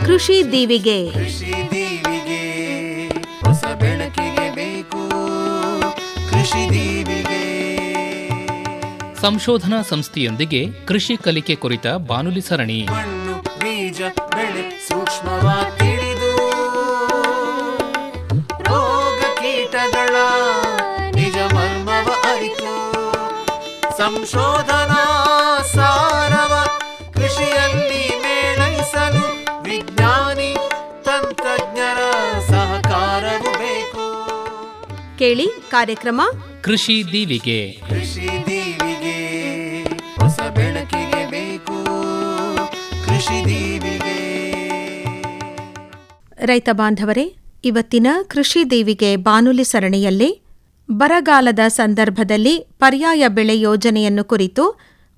ಕೃಷಿ ದೀವಿಗೆ. ಕೃಷಿ ದೀವಿಗೆ ಹೊಸ ಬೆಳಕಿಗೆ ಬೇಕು ಕೃಷಿ ದೀವಿಗೆ. ಸಂಶೋಧನಾ ಸಂಸ್ಥೆಯೊಂದಿಗೆ ಕೃಷಿ ಕಲಿಕೆ ಕುರಿತ ಬಾನುಲಿ ಸರಣಿ. ಮಣ್ಣು ಬೀಜ ಬೆಳೆ ಸೂಕ್ಷ್ಮವಾಗಿ ತಿಳಿದು ರೋಗ ಕೀಟಗಳ ನಿಜ ಮರ್ಮವ ಅರಿತು ಸಂಶೋಧನಾ ಸಾರವ ಕೃಷಿಯಲ್ಲಿ ಮೇಳೈಸಲು ವಿಜ್ಞಾನಿ ತಂತ್ರಜ್ಞರ ಸಹಕಾರವು ಬೇಕು. ಕೇಳಿ ಕಾರ್ಯಕ್ರಮ ಕೃಷಿ ದೀವಿಗೆ. ಕೃಷಿ ದೀವಿಗೆ ಹೊಸ ಬೆಳಕಿಗೆ ಬೇಕು ಕೃಷಿ ದೀವಿಗೆ. ರೈತ ಬಾಂಧವರೇ, ಇವತ್ತಿನ ಕೃಷಿ ದೀವಿಗೆ ಬಾನುಲಿ ಸರಣಿಯಲ್ಲಿ ಬರಗಾಲದ ಸಂದರ್ಭದಲ್ಲಿ ಪರ್ಯಾಯ ಬೆಳೆ ಯೋಜನೆಯನ್ನು ಕುರಿತು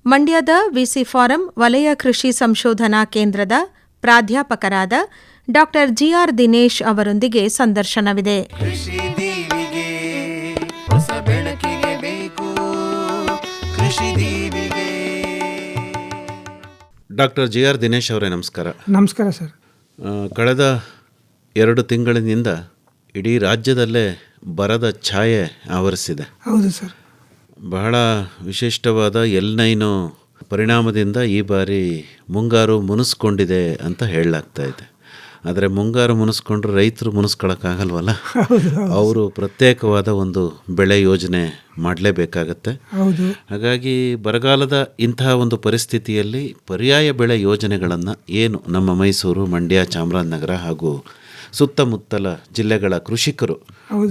ಮಂಡ್ಯದ ವಿಸಿ ಫಾರಂ ವಲಯ ಕೃಷಿ ಸಂಶೋಧನಾ ಕೇಂದ್ರದ ಪ್ರಾಧ್ಯಾಪಕರಾದ ಡಾ ಜಿಆರ್ ದಿನೇಶ್ ಅವರೊಂದಿಗೆ ಸಂದರ್ಶನವಿದೆ. ಕೃಷಿ ದೀವಿಗೆ ಹೊಸ ಬೆಳಕಿಗೆ ಬೇಕು ಕೃಷಿ ದೀವಿಗೆ. ಡಾಕ್ಟರ್ ಜಿಆರ್ ದಿನೇಶ್ ಅವರೇ, ನಮಸ್ಕಾರ. ನಮಸ್ಕಾರ ಸರ್. ಕಳೆದ 2 ತಿಂಗಳಿನಿಂದ ಇಡೀ ರಾಜ್ಯದಲ್ಲೇ ಬರದ ಛಾಯೆ ಆವರಿಸಿದೆ. ಹೌದು ಸರ್. ಬಹಳ ವಿಶಿಷ್ಟವಾದ ಎಲ್9 ಪರಿಣಾಮದಿಂದ ಈ ಬಾರಿ ಮುಂಗಾರು ಮುನಿಸ್ಕೊಂಡಿದೆ ಅಂತ ಹೇಳಲಾಗ್ತಾ ಇದೆ. ಆದರೆ ಮುಂಗಾರು ಮುನಿಸ್ಕೊಂಡ್ರೆ ರೈತರು ಮುನಿಸ್ಕೊಳ್ಳೋಕ್ಕಾಗಲ್ವಲ್ಲ, ಅವರು ಪ್ರತ್ಯೇಕವಾದ ಒಂದು ಬೆಳೆ ಯೋಜನೆ ಮಾಡಲೇಬೇಕಾಗತ್ತೆ. ಹೌದು. ಹಾಗಾಗಿ ಬರಗಾಲದ ಇಂತಹ ಒಂದು ಪರಿಸ್ಥಿತಿಯಲ್ಲಿ ಪರ್ಯಾಯ ಬೆಳೆ ಯೋಜನೆಗಳನ್ನು ಏನು ನಮ್ಮ ಮೈಸೂರು, ಮಂಡ್ಯ, ಚಾಮರಾಜನಗರ ಹಾಗೂ ಸುತ್ತಮುತ್ತಲ ಜಿಲ್ಲೆಗಳ ಕೃಷಿಕರು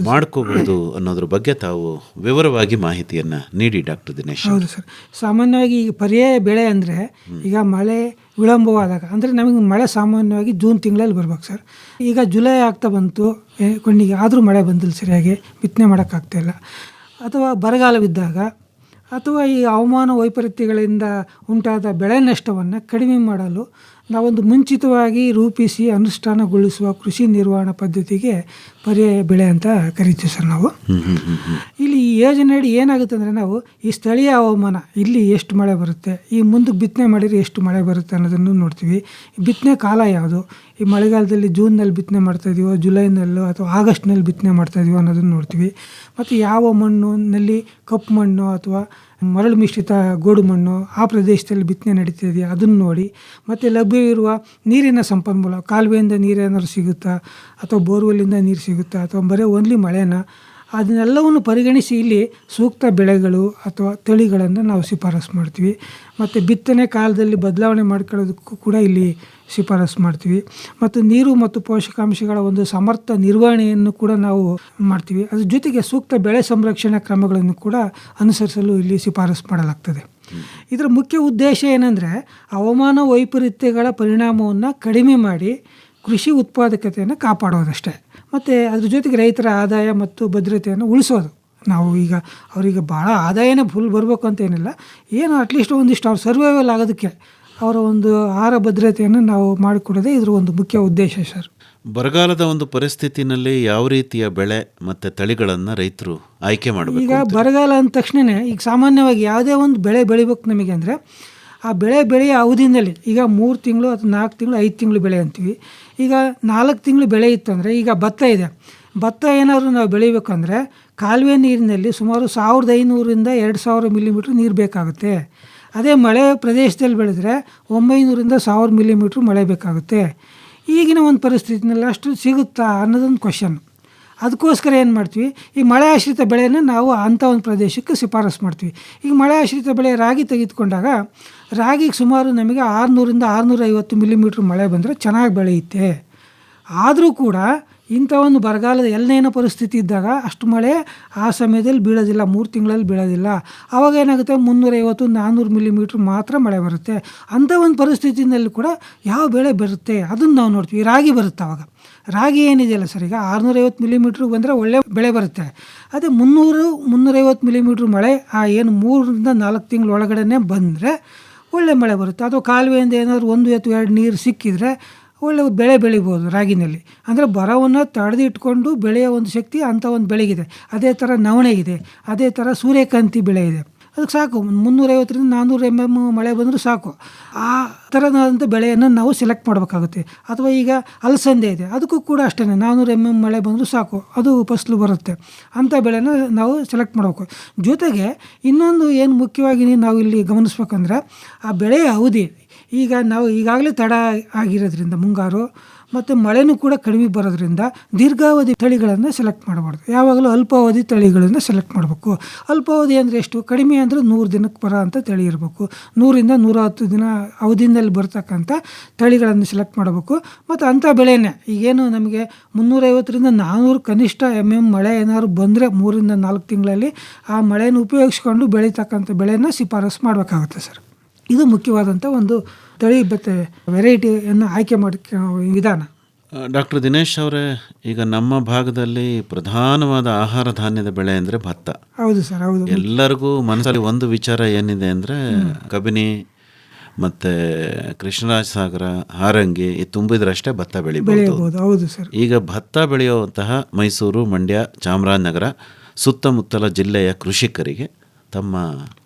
ಮಾಡ್ಕೋಬಹುದು ಅನ್ನೋದ್ರ ಬಗ್ಗೆ ತಾವು ವಿವರವಾಗಿ ಮಾಹಿತಿಯನ್ನು ನೀಡಿ ಡಾಕ್ಟರ್ ದಿನೇಶ್. ಹೌದು ಸರ್. ಸಾಮಾನ್ಯವಾಗಿ ಈಗ ಪರ್ಯಾಯ ಬೆಳೆ ಅಂದರೆ ಈಗ ಮಳೆ ವಿಳಂಬವಾದಾಗ, ಅಂದರೆ ನಮಗೆ ಮಳೆ ಸಾಮಾನ್ಯವಾಗಿ ಜೂನ್ ತಿಂಗಳಲ್ಲಿ ಬರ್ಬೇಕು ಸರ್. ಈಗ ಜುಲೈ ಆಗ್ತಾ ಬಂತು ಕೊಂಡಿಗೆ, ಆದರೂ ಮಳೆ ಬಂದಿಲ್ಲ ಸರಿಯಾಗಿ, ಬಿತ್ತನೆ ಮಾಡೋಕ್ಕಾಗ್ತಾಯಿಲ್ಲ. ಅಥವಾ ಬರಗಾಲವಿದ್ದಾಗ ಅಥವಾ ಈ ಹವಾಮಾನ ವೈಪರೀತ್ಯಗಳಿಂದ ಉಂಟಾದ ಬೆಳೆ ನಷ್ಟವನ್ನು ಕಡಿಮೆ ಮಾಡಲು ನಾವೊಂದು ಮುಂಚಿತವಾಗಿ ರೂಪಿಸಿ ಅನುಷ್ಠಾನಗೊಳಿಸುವ ಕೃಷಿ ನಿರ್ವಹಣಾ ಪದ್ಧತಿಗೆ ಪರ್ಯಾಯ ಬೆಳೆ ಅಂತ ಕರಿತೀವಿ ಸರ್ ನಾವು. ಇಲ್ಲಿ ಈ ಯೋಜನೆಯಡಿ ಏನಾಗುತ್ತೆ ಅಂದರೆ, ನಾವು ಈ ಸ್ಥಳೀಯ ಹವಾಮಾನ ಇಲ್ಲಿ ಎಷ್ಟು ಮಳೆ ಬರುತ್ತೆ, ಈ ಮುಂದಕ್ಕೆ ಬಿತ್ತನೆ ಮಾಡಿದರೆ ಎಷ್ಟು ಮಳೆ ಬರುತ್ತೆ ಅನ್ನೋದನ್ನು ನೋಡ್ತೀವಿ. ಈ ಬಿತ್ತನೆ ಕಾಲ ಯಾವುದು, ಈ ಮಳೆಗಾಲದಲ್ಲಿ ಜೂನ್ನಲ್ಲಿ ಬಿತ್ತನೆ ಮಾಡ್ತಾಯಿದ್ದೀವೋ, ಜುಲೈನಲ್ಲೋ ಅಥವಾ ಆಗಸ್ಟ್ನಲ್ಲಿ ಬಿತ್ತನೆ ಮಾಡ್ತಾಯಿದ್ದೀವೋ ಅನ್ನೋದನ್ನು ನೋಡ್ತೀವಿ. ಮತ್ತು ಯಾವ ಮಣ್ಣಿನಲ್ಲಿ ಕಪ್ಪು ಮಣ್ಣು ಅಥವಾ ಮರಳು ಮಿಶ್ರಿತ ಗೋಡು ಮಣ್ಣು ಆ ಪ್ರದೇಶದಲ್ಲಿ ಬಿತ್ತನೆ ನಡೀತಾ ಇದೆಯಾ ಅದನ್ನು ನೋಡಿ, ಮತ್ತು ಲಭ್ಯವಿರುವ ನೀರಿನ ಸಂಪನ್ಮೂಲ, ಕಾಲುವೆಯಿಂದ ನೀರೇನಾದ್ರು ಸಿಗುತ್ತಾ ಅಥವಾ ಬೋರ್ವೆಲ್ಲಿಂದ ನೀರು ಸಿಗುತ್ತಾ ಅಥವಾ ಬರೀ ಓನ್ಲಿ ಮಳೆನ, ಅದನ್ನೆಲ್ಲವನ್ನು ಪರಿಗಣಿಸಿ ಇಲ್ಲಿ ಸೂಕ್ತ ಬೆಳೆಗಳು ಅಥವಾ ತಳಿಗಳನ್ನು ನಾವು ಶಿಫಾರಸು ಮಾಡ್ತೀವಿ. ಮತ್ತು ಬಿತ್ತನೆ ಕಾಲದಲ್ಲಿ ಬದಲಾವಣೆ ಮಾಡ್ಕೊಳ್ಳೋದಕ್ಕೂ ಕೂಡ ಇಲ್ಲಿ ಶಿಫಾರಸು ಮಾಡ್ತೀವಿ. ಮತ್ತು ನೀರು ಮತ್ತು ಪೋಷಕಾಂಶಗಳ ಒಂದು ಸಮರ್ಥ ನಿರ್ವಹಣೆಯನ್ನು ಕೂಡ ನಾವು ಮಾಡ್ತೀವಿ. ಅದ್ರ ಜೊತೆಗೆ ಸೂಕ್ತ ಬೆಳೆ ಸಂರಕ್ಷಣಾ ಕ್ರಮಗಳನ್ನು ಕೂಡ ಅನುಸರಿಸಲು ಇಲ್ಲಿ ಶಿಫಾರಸು ಮಾಡಲಾಗ್ತದೆ. ಇದರ ಮುಖ್ಯ ಉದ್ದೇಶ ಏನಂದರೆ, ಹವಾಮಾನ ವೈಪರೀತ್ಯಗಳ ಪರಿಣಾಮವನ್ನು ಕಡಿಮೆ ಮಾಡಿ ಕೃಷಿ ಉತ್ಪಾದಕತೆಯನ್ನು ಕಾಪಾಡೋದಷ್ಟೇ. ಮತ್ತು ಅದ್ರ ಜೊತೆಗೆ ರೈತರ ಆದಾಯ ಮತ್ತು ಭದ್ರತೆಯನ್ನು ಉಳಿಸೋದು. ನಾವು ಈಗ ಅವರಿಗೆ ಭಾಳ ಆದಾಯನೇ ಫುಲ್ ಬರಬೇಕು ಅಂತ ಏನಿಲ್ಲ, ಏನು ಅಟ್ಲೀಸ್ಟ್ ಒಂದಿಷ್ಟು ಅವ್ರು ಸರ್ವೈವಲ್ ಆಗೋದಕ್ಕೆ ಅವರ ಒಂದು ಆಹಾರ ಭದ್ರತೆಯನ್ನು ನಾವು ಮಾಡಿಕೊಡೋದೇ ಇದರ ಒಂದು ಮುಖ್ಯ ಉದ್ದೇಶ ಸರ್. ಬರಗಾಲದ ಒಂದು ಪರಿಸ್ಥಿತಿನಲ್ಲಿ ಯಾವ ರೀತಿಯ ಬೆಳೆ ಮತ್ತು ತಳಿಗಳನ್ನು ರೈತರು ಆಯ್ಕೆ ಮಾಡಬೇಕು? ಈಗ ಬರಗಾಲ ಅಂದ ತಕ್ಷಣವೇ ಈಗ ಸಾಮಾನ್ಯವಾಗಿ ಯಾವುದೇ ಒಂದು ಬೆಳೆ ಬೆಳಿಬೇಕು ನಮಗೆ ಅಂದರೆ, ಆ ಬೆಳೆಯ ಅವಧಿನಲ್ಲಿ ಈಗ 3 ತಿಂಗಳು ಅಥವಾ 4 ತಿಂಗಳು 5 ತಿಂಗಳು ಬೆಳೆ ಅಂತೀವಿ. ಈಗ 4 ತಿಂಗಳು ಬೆಳೆ ಇತ್ತಂದರೆ, ಈಗ ಭತ್ತ ಇದೆ, ಭತ್ತ ಏನಾದರೂ ನಾವು ಬೆಳಿಬೇಕಂದ್ರೆ ಕಾಲುವೆ ನೀರಿನಲ್ಲಿ ಸುಮಾರು 1500ರಿಂದ 2000 ಮಿಲಿಮೀಟ್ರ್ ನೀರು ಬೇಕಾಗುತ್ತೆ. ಅದೇ ಮಳೆ ಪ್ರದೇಶದಲ್ಲಿ ಬೆಳೆದ್ರೆ 900ರಿಂದ 1000 ಮಿಲಿಮೀಟ್ರ್ ಮಳೆ ಬೇಕಾಗುತ್ತೆ. ಈಗಿನ ಒಂದು ಪರಿಸ್ಥಿತಿನಲ್ಲಿ ಅಷ್ಟು ಸಿಗುತ್ತಾ ಅನ್ನೋದೊಂದು ಕ್ವಶನ್. ಅದಕ್ಕೋಸ್ಕರ ಏನು ಮಾಡ್ತೀವಿ, ಈ ಮಳೆ ಆಶ್ರಿತ ಬೆಳೆಯನ್ನು ನಾವು ಅಂಥ ಒಂದು ಪ್ರದೇಶಕ್ಕೆ ಶಿಫಾರಸು ಮಾಡ್ತೀವಿ. ಈಗ ಮಳೆ ಆಶ್ರಿತ ಬೆಳೆ ರಾಗಿ ತೆಗೆದುಕೊಂಡಾಗ, ರಾಗಿಗೆ ಸುಮಾರು ನಮಗೆ 600ರಿಂದ 650 ಮಿಲಿಮೀಟ್ರ್ ಮಳೆ ಬಂದರೆ ಚೆನ್ನಾಗಿ ಬೆಳೆಯುತ್ತೆ. ಆದರೂ ಕೂಡ ಇಂಥ ಒಂದು ಬರಗಾಲದ ಎಲ್ನೇನೋ ಪರಿಸ್ಥಿತಿ ಇದ್ದಾಗ ಅಷ್ಟು ಮಳೆ ಆ ಸಮಯದಲ್ಲಿ ಬೀಳೋದಿಲ್ಲ, 3 ತಿಂಗಳಲ್ಲಿ ಬೀಳೋದಿಲ್ಲ. ಆವಾಗ ಏನಾಗುತ್ತೆ, 350-400 ಮಿಲಿಮೀಟ್ರ್ ಮಾತ್ರ ಮಳೆ ಬರುತ್ತೆ. ಅಂಥ ಒಂದು ಪರಿಸ್ಥಿತಿನಲ್ಲಿ ಕೂಡ ಯಾವ ಬೆಳೆ ಬರುತ್ತೆ ಅದನ್ನು ನಾವು ನೋಡ್ತೀವಿ. ರಾಗಿ ಬರುತ್ತೆ. ಆವಾಗ ರಾಗಿ ಏನಿದೆಯಲ್ಲ ಸರ್, ಈಗ 650 ಮಿಲಿಮೀಟ್ರ್ ಬಂದರೆ ಒಳ್ಳೆ ಬೆಳೆ ಬರುತ್ತೆ. ಅದೇ 300-350 ಮಿಲಿಮೀಟ್ರ್ ಮಳೆ ಆ ಏನು 3ರಿಂದ 4 ತಿಂಗಳ ಒಳಗಡೆ ಬಂದರೆ ಒಳ್ಳೆ ಮಳೆ ಬರುತ್ತೆ. ಅಥವಾ ಕಾಲುವೆಯಿಂದ ಏನಾದರೂ 1 ಅಥವಾ 2 ನೀರು ಸಿಕ್ಕಿದರೆ ಒಳ್ಳೆ ಬೆಳೆ ಬೆಳಿಬೋದು ರಾಗಿನಲ್ಲಿ. ಅಂದರೆ ಬರವನ್ನು ತಡೆದಿಟ್ಕೊಂಡು ಬೆಳೆಯೋ ಒಂದು ಶಕ್ತಿ ಅಂಥ ಒಂದು ಬೆಳೆಗಿದೆ. ಅದೇ ಥರ ನವಣೆ ಇದೆ, ಅದೇ ಥರ ಸೂರ್ಯಕಾಂತಿ ಬೆಳೆ ಇದೆ. ಅದಕ್ಕೆ ಸಾಕು 350ರಿಂದ 400 mm ಮಳೆ ಬಂದರೂ ಸಾಕು. ಆ ಥರದಂಥ ಬೆಳೆಯನ್ನು ನಾವು ಸೆಲೆಕ್ಟ್ ಮಾಡಬೇಕಾಗುತ್ತೆ. ಅಥವಾ ಈಗ ಅಲಸಂದೆ ಇದೆ, ಅದಕ್ಕೂ ಕೂಡ ಅಷ್ಟೇ 400 mm ಮಳೆ ಬಂದರೂ ಸಾಕು, ಅದು ಫಸಲು ಬರುತ್ತೆ. ಅಂಥ ಬೆಳೆನ ನಾವು ಸೆಲೆಕ್ಟ್ ಮಾಡಬೇಕು. ಜೊತೆಗೆ ಇನ್ನೊಂದು ಏನು ಮುಖ್ಯವಾಗಿ ನಾವು ಇಲ್ಲಿ ಗಮನಿಸ್ಬೇಕಂದ್ರೆ ಆ ಬೆಳೆಯ ಅವಧಿ. ಈಗ ನಾವು ಈಗಾಗಲೇ ತಡ ಆಗಿರೋದ್ರಿಂದ ಮುಂಗಾರು ಮತ್ತು ಮಳೆನೂ ಕೂಡ ಕಡಿಮೆ ಬರೋದ್ರಿಂದ ದೀರ್ಘಾವಧಿ ತಳಿಗಳನ್ನು ಸೆಲೆಕ್ಟ್ ಮಾಡಬಾರ್ದು. ಯಾವಾಗಲೂ ಅಲ್ಪಾವಧಿ ತಳಿಗಳನ್ನು ಸೆಲೆಕ್ಟ್ ಮಾಡಬೇಕು. ಅಲ್ಪಾವಧಿ ಅಂದರೆ ಎಷ್ಟು? ಕಡಿಮೆ ಅಂದರೆ 100 ದಿನಕ್ಕೆ ಬರೋ ಅಂಥ ತಳಿ ಇರಬೇಕು. 100ರಿಂದ 110 ದಿನ ಅವಧಿನಲ್ಲಿ ಬರ್ತಕ್ಕಂಥ ತಳಿಗಳನ್ನು ಸೆಲೆಕ್ಟ್ ಮಾಡಬೇಕು. ಮತ್ತು ಅಂಥ ಬೆಳೆನೇ ಈಗೇನು ನಮಗೆ 350ರಿಂದ 400 ಕನಿಷ್ಠ mm ಮಳೆ ಏನಾದ್ರು ಬಂದರೆ 3ರಿಂದ 4 ತಿಂಗಳಲ್ಲಿ ಆ ಮಳೆಯನ್ನು ಉಪಯೋಗಿಸ್ಕೊಂಡು ಬೆಳೀತಕ್ಕಂಥ ಬೆಳೆಯನ್ನು ಶಿಫಾರಸು ಮಾಡಬೇಕಾಗುತ್ತೆ ಸರ್. ಇದು ಮುಖ್ಯವಾದಂಥ ಒಂದು ತಳಿ ಮತ್ತು ವೆರೈಟಿಯನ್ನು ಆಯ್ಕೆ ಮಾಡಿ ವಿಧಾನ. ಡಾಕ್ಟರ್ ದಿನೇಶ್ ಅವರೇ, ಈಗ ನಮ್ಮ ಭಾಗದಲ್ಲಿ ಪ್ರಧಾನವಾದ ಆಹಾರ ಧಾನ್ಯದ ಬೆಳೆ ಅಂದರೆ ಭತ್ತ. ಹೌದು ಸರ್, ಹೌದು. ಎಲ್ಲರಿಗೂ ಮನಸ್ಸಲ್ಲಿ ಒಂದು ವಿಚಾರ ಏನಿದೆ ಅಂದರೆ ಕಬಿನಿ ಮತ್ತು ಕೃಷ್ಣರಾಜ ಸಾಗರ, ಹಾರಂಗಿ ಇದು ತುಂಬಿದ್ರಷ್ಟೇ ಭತ್ತ ಬೆಳಿಬೋದು. ಹೌದು ಸರ್. ಈಗ ಭತ್ತ ಬೆಳೆಯುವಂತಹ ಮೈಸೂರು, ಮಂಡ್ಯ, ಚಾಮರಾಜನಗರ ಸುತ್ತಮುತ್ತಲ ಜಿಲ್ಲೆಯ ಕೃಷಿಕರಿಗೆ ತಮ್ಮ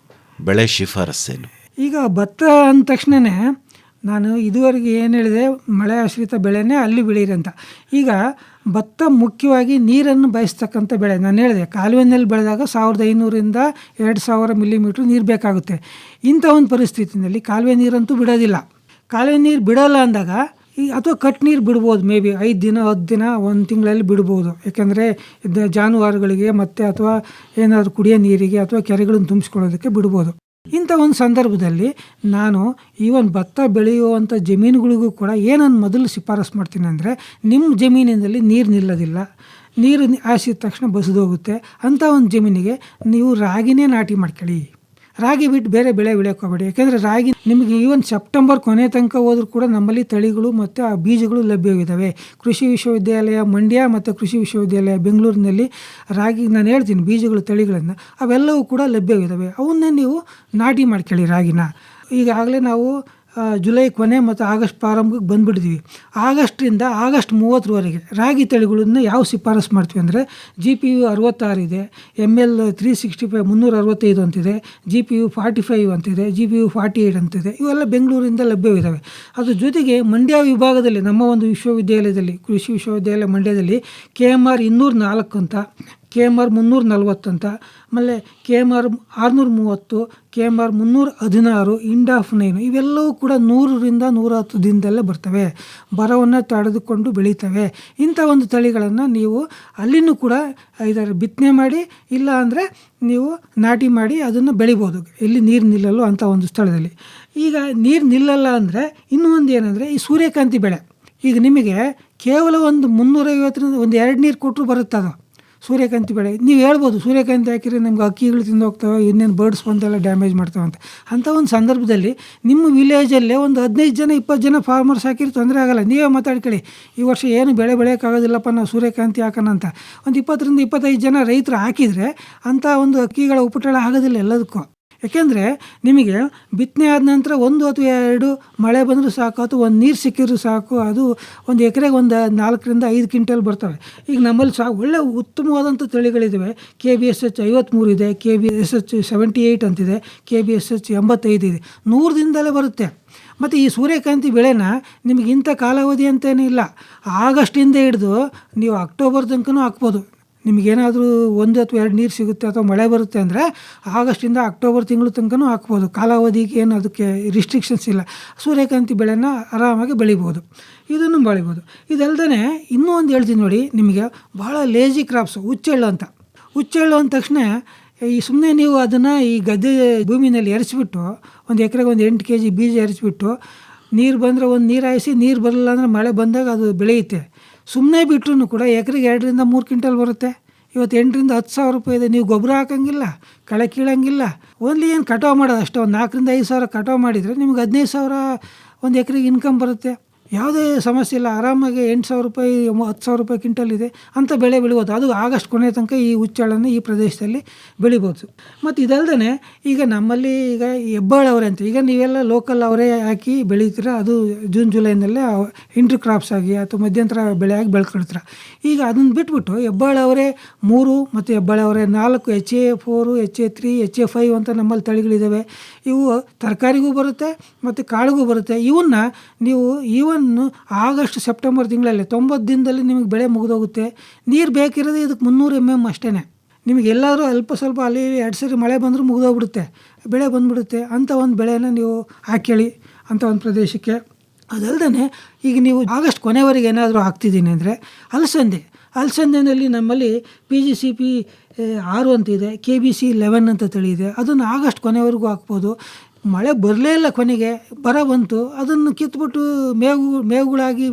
ಬೆಳೆ ಶಿಫಾರಸ್ಸೇನು? ಈಗ ಭತ್ತ ಅಂದ ತಕ್ಷಣವೇ ನಾನು ಇದುವರೆಗೆ ಏನು ಹೇಳಿದೆ, ಮಳೆ ಆಶ್ರಿತ ಬೆಳೆನೇ ಅಲ್ಲಿ ಬೆಳೀರಿ ಅಂತ. ಈಗ ಭತ್ತ ಮುಖ್ಯವಾಗಿ ನೀರನ್ನು ಬಯಸ್ತಕ್ಕಂಥ ಬೆಳೆ. ನಾನು ಹೇಳಿದೆ ಕಾಲುವೆನಲ್ಲಿ ಬೆಳೆದಾಗ 1500ರಿಂದ 2000 mm ನೀರು ಬೇಕಾಗುತ್ತೆ. ಇಂಥ ಒಂದು ಪರಿಸ್ಥಿತಿಯಲ್ಲಿ ಕಾಲುವೆ ನೀರಂತೂ ಬಿಡೋದಿಲ್ಲ. ಕಾಲುವೆ ನೀರು ಬಿಡೋಲ್ಲ ಅಂದಾಗ ಅಥವಾ ಕಟ್ ನೀರು ಬಿಡ್ಬೋದು, ಮೇ ಬಿ 5 ದಿನ 10 ದಿನ 1 ತಿಂಗಳಲ್ಲಿ ಬಿಡ್ಬೋದು. ಯಾಕೆಂದರೆ ಜಾನುವಾರುಗಳಿಗೆ ಮತ್ತು ಅಥವಾ ಏನಾದರೂ ಕುಡಿಯೋ ನೀರಿಗೆ ಅಥವಾ ಕೆರೆಗಳನ್ನು ತುಂಬಿಸ್ಕೊಳ್ಳೋದಕ್ಕೆ ಬಿಡ್ಬೋದು. ಇಂಥ ಒಂದು ಸಂದರ್ಭದಲ್ಲಿ ನಾನು ಈವನ್ ಭತ್ತ ಬೆಳೆಯುವಂಥ ಜಮೀನುಗಳಿಗೂ ಕೂಡ ಏನನ್ನು ಮೊದಲು ಶಿಫಾರಸು ಮಾಡ್ತೀನಿ ಅಂದರೆ, ನಿಮ್ಮ ಜಮೀನಿನಲ್ಲಿ ನೀರು ನಿಲ್ಲೋದಿಲ್ಲ, ನೀರು ಹಾಸಿದ ತಕ್ಷಣ ಬಸಿದೋಗುತ್ತೆ. ಅಂಥ ಒಂದು ಜಮೀನಿಗೆ ನೀವು ರಾಗಿನೇ ನಾಟಿ ಮಾಡ್ಕೊಳ್ಳಿ. ರಾಗಿ ಬಿಟ್ಟು ಬೇರೆ ಬೆಳೆ ಬೆಳೆಯೋಕೆ ಹೋಗಬೇಡಿ. ಯಾಕೆಂದರೆ ರಾಗಿ ನಿಮಗೆ ಈವನ್ ಸೆಪ್ಟೆಂಬರ್ ಕೊನೆ ತನಕ ಹೋದರೂ ಕೂಡ ನಮ್ಮಲ್ಲಿ ತಳಿಗಳು ಮತ್ತು ಆ ಬೀಜಗಳು ಲಭ್ಯವಿದ್ದಾವೆ. ಕೃಷಿ ವಿಶ್ವವಿದ್ಯಾಲಯ ಮಂಡ್ಯ ಮತ್ತು ಕೃಷಿ ವಿಶ್ವವಿದ್ಯಾಲಯ ಬೆಂಗಳೂರಿನಲ್ಲಿ ರಾಗಿ ನಾನು ಹೇಳ್ತೀನಿ ಬೀಜಗಳು ತಳಿಗಳನ್ನು ಅವೆಲ್ಲವೂ ಕೂಡ ಲಭ್ಯವಿದ್ದಾವೆ. ಅವನ್ನೇ ನೀವು ನಾಟಿ ಮಾಡ್ಕೊಳ್ಳಿ ರಾಗಿನ. ಈಗಾಗಲೇ ನಾವು ಜುಲೈ ಕೊನೆ ಮತ್ತು ಆಗಸ್ಟ್ ಪ್ರಾರಂಭಕ್ಕೆ ಬಂದುಬಿಟ್ಟಿದ್ದೀವಿ. ಆಗಸ್ಟ್ರಿಂದ ಆಗಸ್ಟ್ 30ರವರೆಗೆ ರಾಗಿ ತಳಿಗಳನ್ನು ಯಾವ ಶಿಫಾರಸು ಮಾಡ್ತೀವಿ ಅಂದರೆ GPU 66 ಇದೆ, ML 365 365 ಅಂತಿದೆ, GPU 45 ಅಂತಿದೆ, GPU 48 ಅಂತಿದೆ. ಇವೆಲ್ಲ ಬೆಂಗಳೂರಿಂದ ಲಭ್ಯವಿದ್ದಾವೆ. ಅದ್ರ ಜೊತೆಗೆ ಮಂಡ್ಯ ವಿಭಾಗದಲ್ಲಿ ನಮ್ಮ ಒಂದು ವಿಶ್ವವಿದ್ಯಾಲಯದಲ್ಲಿ ಕೃಷಿ ವಿಶ್ವವಿದ್ಯಾಲಯ ಮಂಡ್ಯದಲ್ಲಿ KMR 204 ಅಂತ, KMR 340 ಅಂತ, ಆಮೇಲೆ KMR 630, KMR 316, ಇಂಡಾಫ್ 9 ಇವೆಲ್ಲವೂ ಕೂಡ 100ರಿಂದ 110 ದಿನದಲ್ಲೇ ಬರ್ತವೆ. ಬರವನ್ನು ತಡೆದುಕೊಂಡು ಬೆಳೀತವೆ. ಇಂಥ ಒಂದು ತಳಿಗಳನ್ನು ನೀವು ಅಲ್ಲಿನೂ ಕೂಡ ಇದರ ಬಿತ್ತನೆ ಮಾಡಿ, ಇಲ್ಲ ಅಂದರೆ ನೀವು ನಾಟಿ ಮಾಡಿ ಅದನ್ನು ಬೆಳಿಬೋದು ಎಲ್ಲಿ ನೀರು ನಿಲ್ಲಲ್ಲೋ ಅಂಥ ಒಂದು ಸ್ಥಳದಲ್ಲಿ. ಈಗ ನೀರು ನಿಲ್ಲಲ್ಲ ಅಂದರೆ ಇನ್ನೂ ಒಂದು ಏನಂದರೆ ಈ ಸೂರ್ಯಕಾಂತಿ ಬೆಳೆ. ಈಗ ನಿಮಗೆ ಕೇವಲ ಒಂದು 350ರಿಂದ 2 ನೀರು ಕೊಟ್ಟರು ಬರುತ್ತೆ ಅದು ಸೂರ್ಯಕಾಂತಿ ಬೆಳೆ. ನೀವು ಹೇಳ್ಬೋದು ಸೂರ್ಯಕಾಂತಿ ಹಾಕಿದ್ರೆ ನಮ್ಗೆ ಹಕ್ಕಿಗಳು ತಿಂದು ಹೋಗ್ತವೆ, ಇನ್ನೇನು ಬರ್ಡ್ಸ್ ಬಂದೆಲ್ಲ ಡ್ಯಾಮೇಜ್ ಮಾಡ್ತವೆ ಅಂತ. ಅಂಥ ಒಂದು ಸಂದರ್ಭದಲ್ಲಿ ನಿಮ್ಮ ವಿಲೇಜಲ್ಲೇ ಒಂದು 15 ಜನ 20 ಜನ ಫಾರ್ಮರ್ಸ್ ಹಾಕಿದ್ರೆ ತೊಂದರೆ ಆಗೋಲ್ಲ. ನೀವೇ ಮಾತಾಡ್ಕೊಳ್ಳಿ, ಈ ವರ್ಷ ಏನು ಬೆಳೆ ಬೆಳೆಯೋಕ್ಕಾಗೋದಿಲ್ಲಪ್ಪ ನಾವು ಸೂರ್ಯಕಾಂತಿ ಹಾಕೋಣ ಅಂತ. ಒಂದು 20ರಿಂದ 25 ಜನ ರೈತರು ಹಾಕಿದರೆ ಅಂಥ ಒಂದು ಹಕ್ಕಿಗಳ ಉಪಟಳ ಆಗೋದಿಲ್ಲ ಎಲ್ಲದಕ್ಕೂ. ಯಾಕೆಂದರೆ ನಿಮಗೆ ಬಿತ್ತನೆ ಆದ ನಂತರ 1 ಅಥವಾ 2 ಮಳೆ ಬಂದರೂ ಸಾಕು, ಅಥವಾ ಒಂದು ನೀರು ಸಿಕ್ಕಿದ್ರು ಸಾಕು, ಅದು ಒಂದು ಎಕರೆಗೆ ಒಂದು 4ರಿಂದ 5 ಕ್ವಿಂಟಲ್ ಬರ್ತವೆ. ಈಗ ನಮ್ಮಲ್ಲಿ ಒಳ್ಳೆ ಉತ್ತಮವಾದಂಥ ತಳಿಗಳಿದ್ದಾವೆ. KBSH 53 ಇದೆ, KBSH 78 ಅಂತಿದೆ, KBSH 85 ಇದೆ. 100 ದಿನದಲ್ಲೇ ಬರುತ್ತೆ. ಮತ್ತು ಈ ಸೂರ್ಯಕಾಂತಿ ಬೆಳೆನ ನಿಮಗೆ ಇಂಥ ಕಾಲಾವಧಿ ಅಂತೇನೂ ಇಲ್ಲ. ಆಗಸ್ಟಿಂದ ಹಿಡಿದು ನೀವು ಅಕ್ಟೋಬರ್ ತನಕನೂ ಹಾಕ್ಬೋದು. ನಿಮಗೇನಾದರೂ 1 ಅಥವಾ 2 ನೀರು ಸಿಗುತ್ತೆ ಅಥವಾ ಮಳೆ ಬರುತ್ತೆ ಅಂದರೆ ಆಗಸ್ಟಿಂದ ಅಕ್ಟೋಬರ್ ತಿಂಗಳು ತನಕನೂ ಹಾಕ್ಬೋದು. ಕಾಲಾವಧಿಗೆ ಏನು ಅದಕ್ಕೆ ರಿಸ್ಟ್ರಿಕ್ಷನ್ಸ್ ಇಲ್ಲ. ಸೂರ್ಯಕಾಂತಿ ಬೆಳೆನ ಆರಾಮಾಗಿ ಬೆಳಿಬೋದು, ಇದನ್ನು ಬೆಳಿಬೋದು. ಇದಲ್ದೇ ಇನ್ನೂ ಒಂದು ಹೇಳ್ತೀನಿ ನೋಡಿ, ನಿಮಗೆ ಭಾಳ ಲೇಜಿ ಕ್ರಾಪ್ಸು ಹುಚ್ಚೆಳ್ಳು ಅಂತ. ಹುಚ್ಚೆಳ್ಳು ಅಂದ ತಕ್ಷಣ ಈ ಸುಮ್ಮನೆ ನೀವು ಅದನ್ನು ಈ ಗದ್ದೆ ಭೂಮಿನಲ್ಲಿ ಎರಚಿಬಿಟ್ಟು ಒಂದು ಎಕರೆಗೆ ಒಂದು 8 kg ಬೀಜ ಎರಚಿಬಿಟ್ಟು ನೀರು ಬಂದರೆ ಒಂದು ನೀರು ಹಾಯಿಸಿ, ನೀರು ಬರಲಿಲ್ಲ ಅಂದರೆ ಮಳೆ ಬಂದಾಗ ಅದು ಬೆಳೆಯುತ್ತೆ. ಸುಮ್ಮನೆ ಬಿಟ್ಟರು ಕೂಡ ಎಕರೆಗೆ 2ರಿಂದ 3 ಕ್ವಿಂಟಲ್ ಬರುತ್ತೆ. ಇವತ್ತು 8ರಿಂದ 10 ಸಾವಿರ ರೂಪಾಯಿ ಇದೆ. ನೀವು ಗೊಬ್ಬರ ಹಾಕೋಂಗಿಲ್ಲ, ಕಳೆ ಕೀಳಂಗಿಲ್ಲ, ಓನ್ಲಿ ಏನು ಕಟಾವು ಮಾಡೋದು ಅಷ್ಟೇ. ಒಂದು 4ರಿಂದ 5 ಸಾವಿರ ಕಟಾವು ಮಾಡಿದರೆ ನಿಮ್ಗೆ 15 ಸಾವಿರ ಒಂದು ಎಕರೆಗೆ ಇನ್ಕಮ್ ಬರುತ್ತೆ. ಯಾವುದೇ ಸಮಸ್ಯೆ ಇಲ್ಲ, ಆರಾಮಾಗಿ 8,000 ರೂಪಾಯಿ 10,000 ರೂಪಾಯಿ ಕ್ವಿಂಟಲ್ ಇದೆ ಅಂಥ ಬೆಳೆ ಬೆಳಿಬೋದು. ಅದು ಆಗಸ್ಟ್ ಕೊನೆ ತನಕ ಈ ಹುಚ್ಚೆಳ್ಳನ್ನು ಈ ಪ್ರದೇಶದಲ್ಲಿ ಬೆಳಿಬೋದು. ಮತ್ತು ಇದಲ್ಲದೆ ಈಗ ನಮ್ಮಲ್ಲಿ ಈಗ ಹೆಬ್ಬಾಳು ಅವರೆ ಅಂತ, ಈಗ ನೀವೆಲ್ಲ ಲೋಕಲ್ ಅವರೇ ಹಾಕಿ ಬೆಳೀತೀರ, ಅದು ಜೂನ್ ಜುಲೈನಲ್ಲೇ ಇಂಟ್ರ್ ಕ್ರಾಪ್ಸ್ ಆಗಿ ಅಥವಾ ಮಧ್ಯಂತರ ಬೆಳೆ ಆಗಿ ಬೆಳ್ಕೊಳ್ತೀರ. ಈಗ ಅದನ್ನು ಬಿಟ್ಬಿಟ್ಟು ಹೆಬ್ಬಾಳು ಅವರೇ 3 ಮತ್ತು ಹೆಬ್ಬಾಳು ಅವರೇ 4 HA4, HA3, HA5 ಅಂತ ನಮ್ಮಲ್ಲಿ ತಳಿಗಳಿದ್ದಾವೆ. ಇವು ತರಕಾರಿಗೂ ಬರುತ್ತೆ ಮತ್ತು ಕಾಳಿಗೂ ಬರುತ್ತೆ. ಇವನ್ನ ನೀವು ಆಗಸ್ಟ್ ಸೆಪ್ಟೆಂಬರ್ ತಿಂಗಳಲ್ಲಿ 90 ದಿನದಲ್ಲಿ ನಿಮಗೆ ಬೆಳೆ ಮುಗಿದೋಗುತ್ತೆ. ನೀರು ಬೇಕಿರೋದು ಇದಕ್ಕೆ 300 mm ಅಷ್ಟೇ. ನಿಮಗೆ ಎಲ್ಲಾದರೂ ಅಲ್ಪ ಸ್ವಲ್ಪ ಅಲ್ಲಿ 2 ಸರಿ ಮಳೆ ಬಂದರೂ ಮುಗಿದೋಗ್ಬಿಡುತ್ತೆ, ಬೆಳೆ ಬಂದುಬಿಡುತ್ತೆ. ಅಂಥ ಒಂದು ಬೆಳೆನ ನೀವು ಹಾಕೇಳಿ ಅಂಥ ಒಂದು ಪ್ರದೇಶಕ್ಕೆ. ಅದಲ್ಲದೆ ಈಗ ನೀವು ಆಗಸ್ಟ್ ಕೊನೆವರೆಗೆ ಏನಾದರೂ ಹಾಕ್ತಿದ್ದೀನಿ ಅಂದರೆ ಅಲಸಂದೆನಲ್ಲಿ ನಮ್ಮಲ್ಲಿ PGCP 6 ಅಂತಿದೆ, KBC 11 ಅಂತ ತಳಿ ಇದೆ. ಅದನ್ನು ಆಗಸ್ಟ್ ಕೊನೆವರೆಗೂ ಹಾಕ್ಬೋದು. ಮಳೆ ಬರಲೇ ಇಲ್ಲ, ಕೊನೆಗೆ ಬರ ಬಂತು, ಅದನ್ನು ಕಿತ್ಬಿಟ್ಟು ಮೇವುಗಳಾಗಿ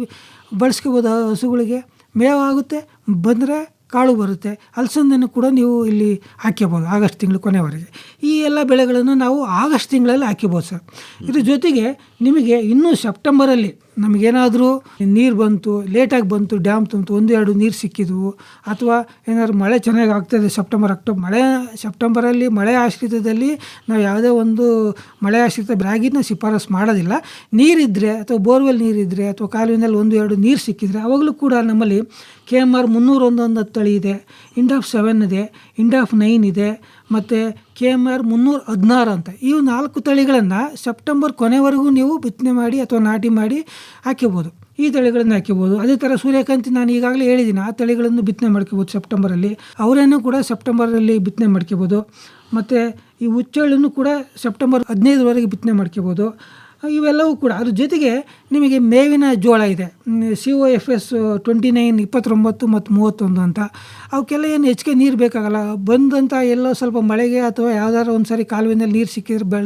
ಬಳಸ್ಕೋಬೋದು. ಹಸುಗಳಿಗೆ ಮೇವಾಗುತ್ತೆ, ಬಂದರೆ ಕಾಳು ಬರುತ್ತೆ. ಅಲಸಂದೆನೂ ಕೂಡ ನೀವು ಇಲ್ಲಿ ಹಾಕ್ಕೋಬೋದು ಆಗಸ್ಟ್ ತಿಂಗಳು ಕೊನೆವರೆಗೆ. ಈ ಎಲ್ಲ ಬೆಳೆಗಳನ್ನು ನಾವು ಆಗಸ್ಟ್ ತಿಂಗಳಲ್ಲಿ ಹಾಕಿಬೋದು ಸರ್. ಇದ್ರ ಜೊತೆಗೆ ನಿಮಗೆ ಇನ್ನೂ ಸೆಪ್ಟೆಂಬರಲ್ಲಿ ನಮಗೇನಾದರೂ ನೀರು ಬಂತು, ಲೇಟಾಗಿ ಬಂತು, ಡ್ಯಾಮ್ ತುಂಬಿತು, 1-2 ನೀರು ಸಿಕ್ಕಿದ್ವು, ಅಥವಾ ಏನಾದ್ರು ಮಳೆ ಚೆನ್ನಾಗಿ ಆಗ್ತಾಯಿದೆ ಸೆಪ್ಟೆಂಬರಲ್ಲಿ ಮಳೆ ಆಶ್ರಿತದಲ್ಲಿ ನಾವು ಯಾವುದೇ ಒಂದು ಮಳೆ ಆಶ್ರಿತ ರಾಗಿನ ಶಿಫಾರಸು ಮಾಡೋದಿಲ್ಲ. ನೀರಿದ್ದರೆ ಅಥವಾ ಬೋರ್ವೆಲ್ ನೀರಿದ್ದರೆ ಅಥವಾ ಕಾಲುವೆನಲ್ಲಿ 1-2 ನೀರು ಸಿಕ್ಕಿದರೆ ಅವಾಗಲೂ ಕೂಡ ನಮ್ಮಲ್ಲಿ KMR 301 ತಳಿ ಇದೆ, ಇಂಡಾಫ್ 7 ಇದೆ, ಇಂಡಾಫ್ 9 ಇದೆ, ಮತ್ತು KMR 316 ಅಂತ. ಇವು 4 ತಳಿಗಳನ್ನು ಸೆಪ್ಟೆಂಬರ್ ಕೊನೆವರೆಗೂ ನೀವು ಬಿತ್ತನೆ ಮಾಡಿ ಅಥವಾ ನಾಟಿ ಮಾಡಿ ಹಾಕಿಬೋದು. ಈ ತಳಿಗಳನ್ನು ಹಾಕಿಬೋದು. ಅದೇ ಥರ ಸೂರ್ಯಕಾಂತಿ ನಾನು ಈಗಾಗಲೇ ಹೇಳಿದ್ದೀನಿ, ಆ ತಳಿಗಳನ್ನು ಬಿತ್ತನೆ ಮಾಡ್ಕೋಬೋದು ಸೆಪ್ಟೆಂಬರಲ್ಲಿ. ಅವರೇನೂ ಕೂಡ ಸೆಪ್ಟೆಂಬರಲ್ಲಿ ಬಿತ್ತನೆ ಮಾಡ್ಕೋಬೋದು. ಮತ್ತು ಈ ಹುಚ್ಚೆಳ್ಳನ್ನು ಕೂಡ ಸೆಪ್ಟೆಂಬರ್ 15ರವರೆಗೆ ಬಿತ್ತನೆ ಮಾಡ್ಕೋಬೋದು. ಇವೆಲ್ಲವೂ ಕೂಡ. ಅದ್ರ ಜೊತೆಗೆ ನಿಮಗೆ ಮೇವಿನ ಜೋಳ ಇದೆ, COFS 29, 29 ಮತ್ತು 31 ಅಂತ. ಅವಕ್ಕೆಲ್ಲ ಏನು ಹೆಚ್ಚಿಗೆ ನೀರು ಬೇಕಾಗಲ್ಲ. ಬಂದಂಥ ಎಲ್ಲೋ ಸ್ವಲ್ಪ ಮಳೆಗೆ ಅಥವಾ ಯಾವ್ದಾದ್ರು ಒಂದು ಸಾರಿ ಕಾಲುವೆಯಲ್ಲಿ ನೀರು ಸಿಕ್ಕಿದ್ರೆ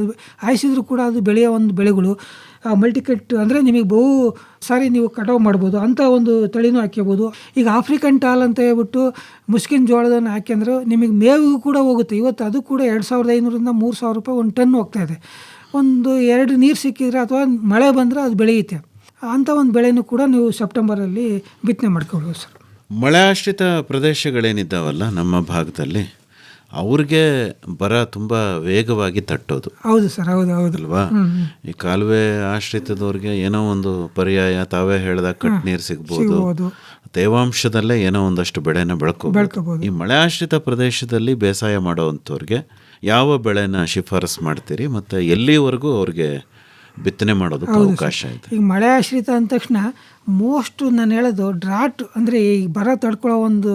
ಹಾಯಿಸಿದ್ರು ಕೂಡ ಅದು ಬೆಳೆಯೋ ಒಂದು ಬೆಳೆಗಳು. ಮಲ್ಟಿಕಟ್ ಅಂದರೆ ನಿಮಗೆ ಬಹು ಸಾರಿ ನೀವು ಕಟಾವು ಮಾಡ್ಬೋದು, ಅಂಥ ಒಂದು ತಳಿನೂ ಹಾಕ್ಕೋಬೋದು. ಈಗ ಆಫ್ರಿಕನ್ ಟಾಲ್ ಅಂತ ಹೇಳ್ಬಿಟ್ಟು ಮುಸ್ಕಿನ ಜೋಳದನ್ನು ಹಾಕ್ಯಂದ್ರೆ ನಿಮಗೆ ಮೇವಿಗೂ ಕೂಡ ಹೋಗುತ್ತೆ. ಇವತ್ತು ಅದು ಕೂಡ 2,500ರಿಂದ 3,000 ರೂಪಾಯಿ ಒಂದು ಟನ್ ಹೋಗ್ತಾಯಿದೆ. 1-2 ನೀರು ಸಿಕ್ಕಿದ್ರೆ ಅಥವಾ ಮಳೆ ಬಂದರೆ ಅದು ಬೆಳೆಯುತ್ತೆ. ಅಂಥ ಒಂದು ಬೆಳೆನೂ ಕೂಡ ನೀವು ಸೆಪ್ಟೆಂಬರಲ್ಲಿ ಬಿತ್ತನೆ ಮಾಡ್ಕೊಳ್ಬೋದು ಸರ್. ಮಳೆ ಆಶ್ರಿತ ಪ್ರದೇಶಗಳೇನಿದ್ದಾವಲ್ಲ ನಮ್ಮ ಭಾಗದಲ್ಲಿ, ಅವ್ರಿಗೆ ಬರ ತುಂಬ ವೇಗವಾಗಿ ತಟ್ಟೋದು. ಹೌದು ಸರ್, ಹೌದಲ್ವಾ. ಈ ಕಾಲುವೆ ಆಶ್ರಿತದವ್ರಿಗೆ ಏನೋ ಒಂದು ಪರ್ಯಾಯ, ತಾವೇ ಹೇಳ್ದಾಗ ಕಟ್ ನೀರು ಸಿಗ್ಬೋದು, ತೇವಾಂಶದಲ್ಲೇ ಏನೋ ಒಂದಷ್ಟು ಬೆಳೆನ ಬೆಳ್ಕೋಬೋದು. ಈ ಮಳೆ ಆಶ್ರಿತ ಪ್ರದೇಶದಲ್ಲಿ ಬೇಸಾಯ ಮಾಡೋವಂಥವ್ರಿಗೆ ಯಾವ ಬೆಳೆನ ಶಿಫಾರಸು ಮಾಡ್ತೀರಿ ಮತ್ತು ಎಲ್ಲಿವರೆಗೂ ಅವ್ರಿಗೆ ಬಿತ್ತನೆ ಮಾಡೋದಕ್ಕೆ ಅವಕಾಶ ಇದೆ? ಈಗ ಮಳೆ ಆಶ್ರಿತ ಅಂದ ತಕ್ಷಣ ಮೋಸ್ಟ್ ನಾನು ಹೇಳೋದು ಡ್ರಾಟ್ ಅಂದರೆ ಈ ಬರ ತಡ್ಕೊಳ್ಳೋ ಒಂದು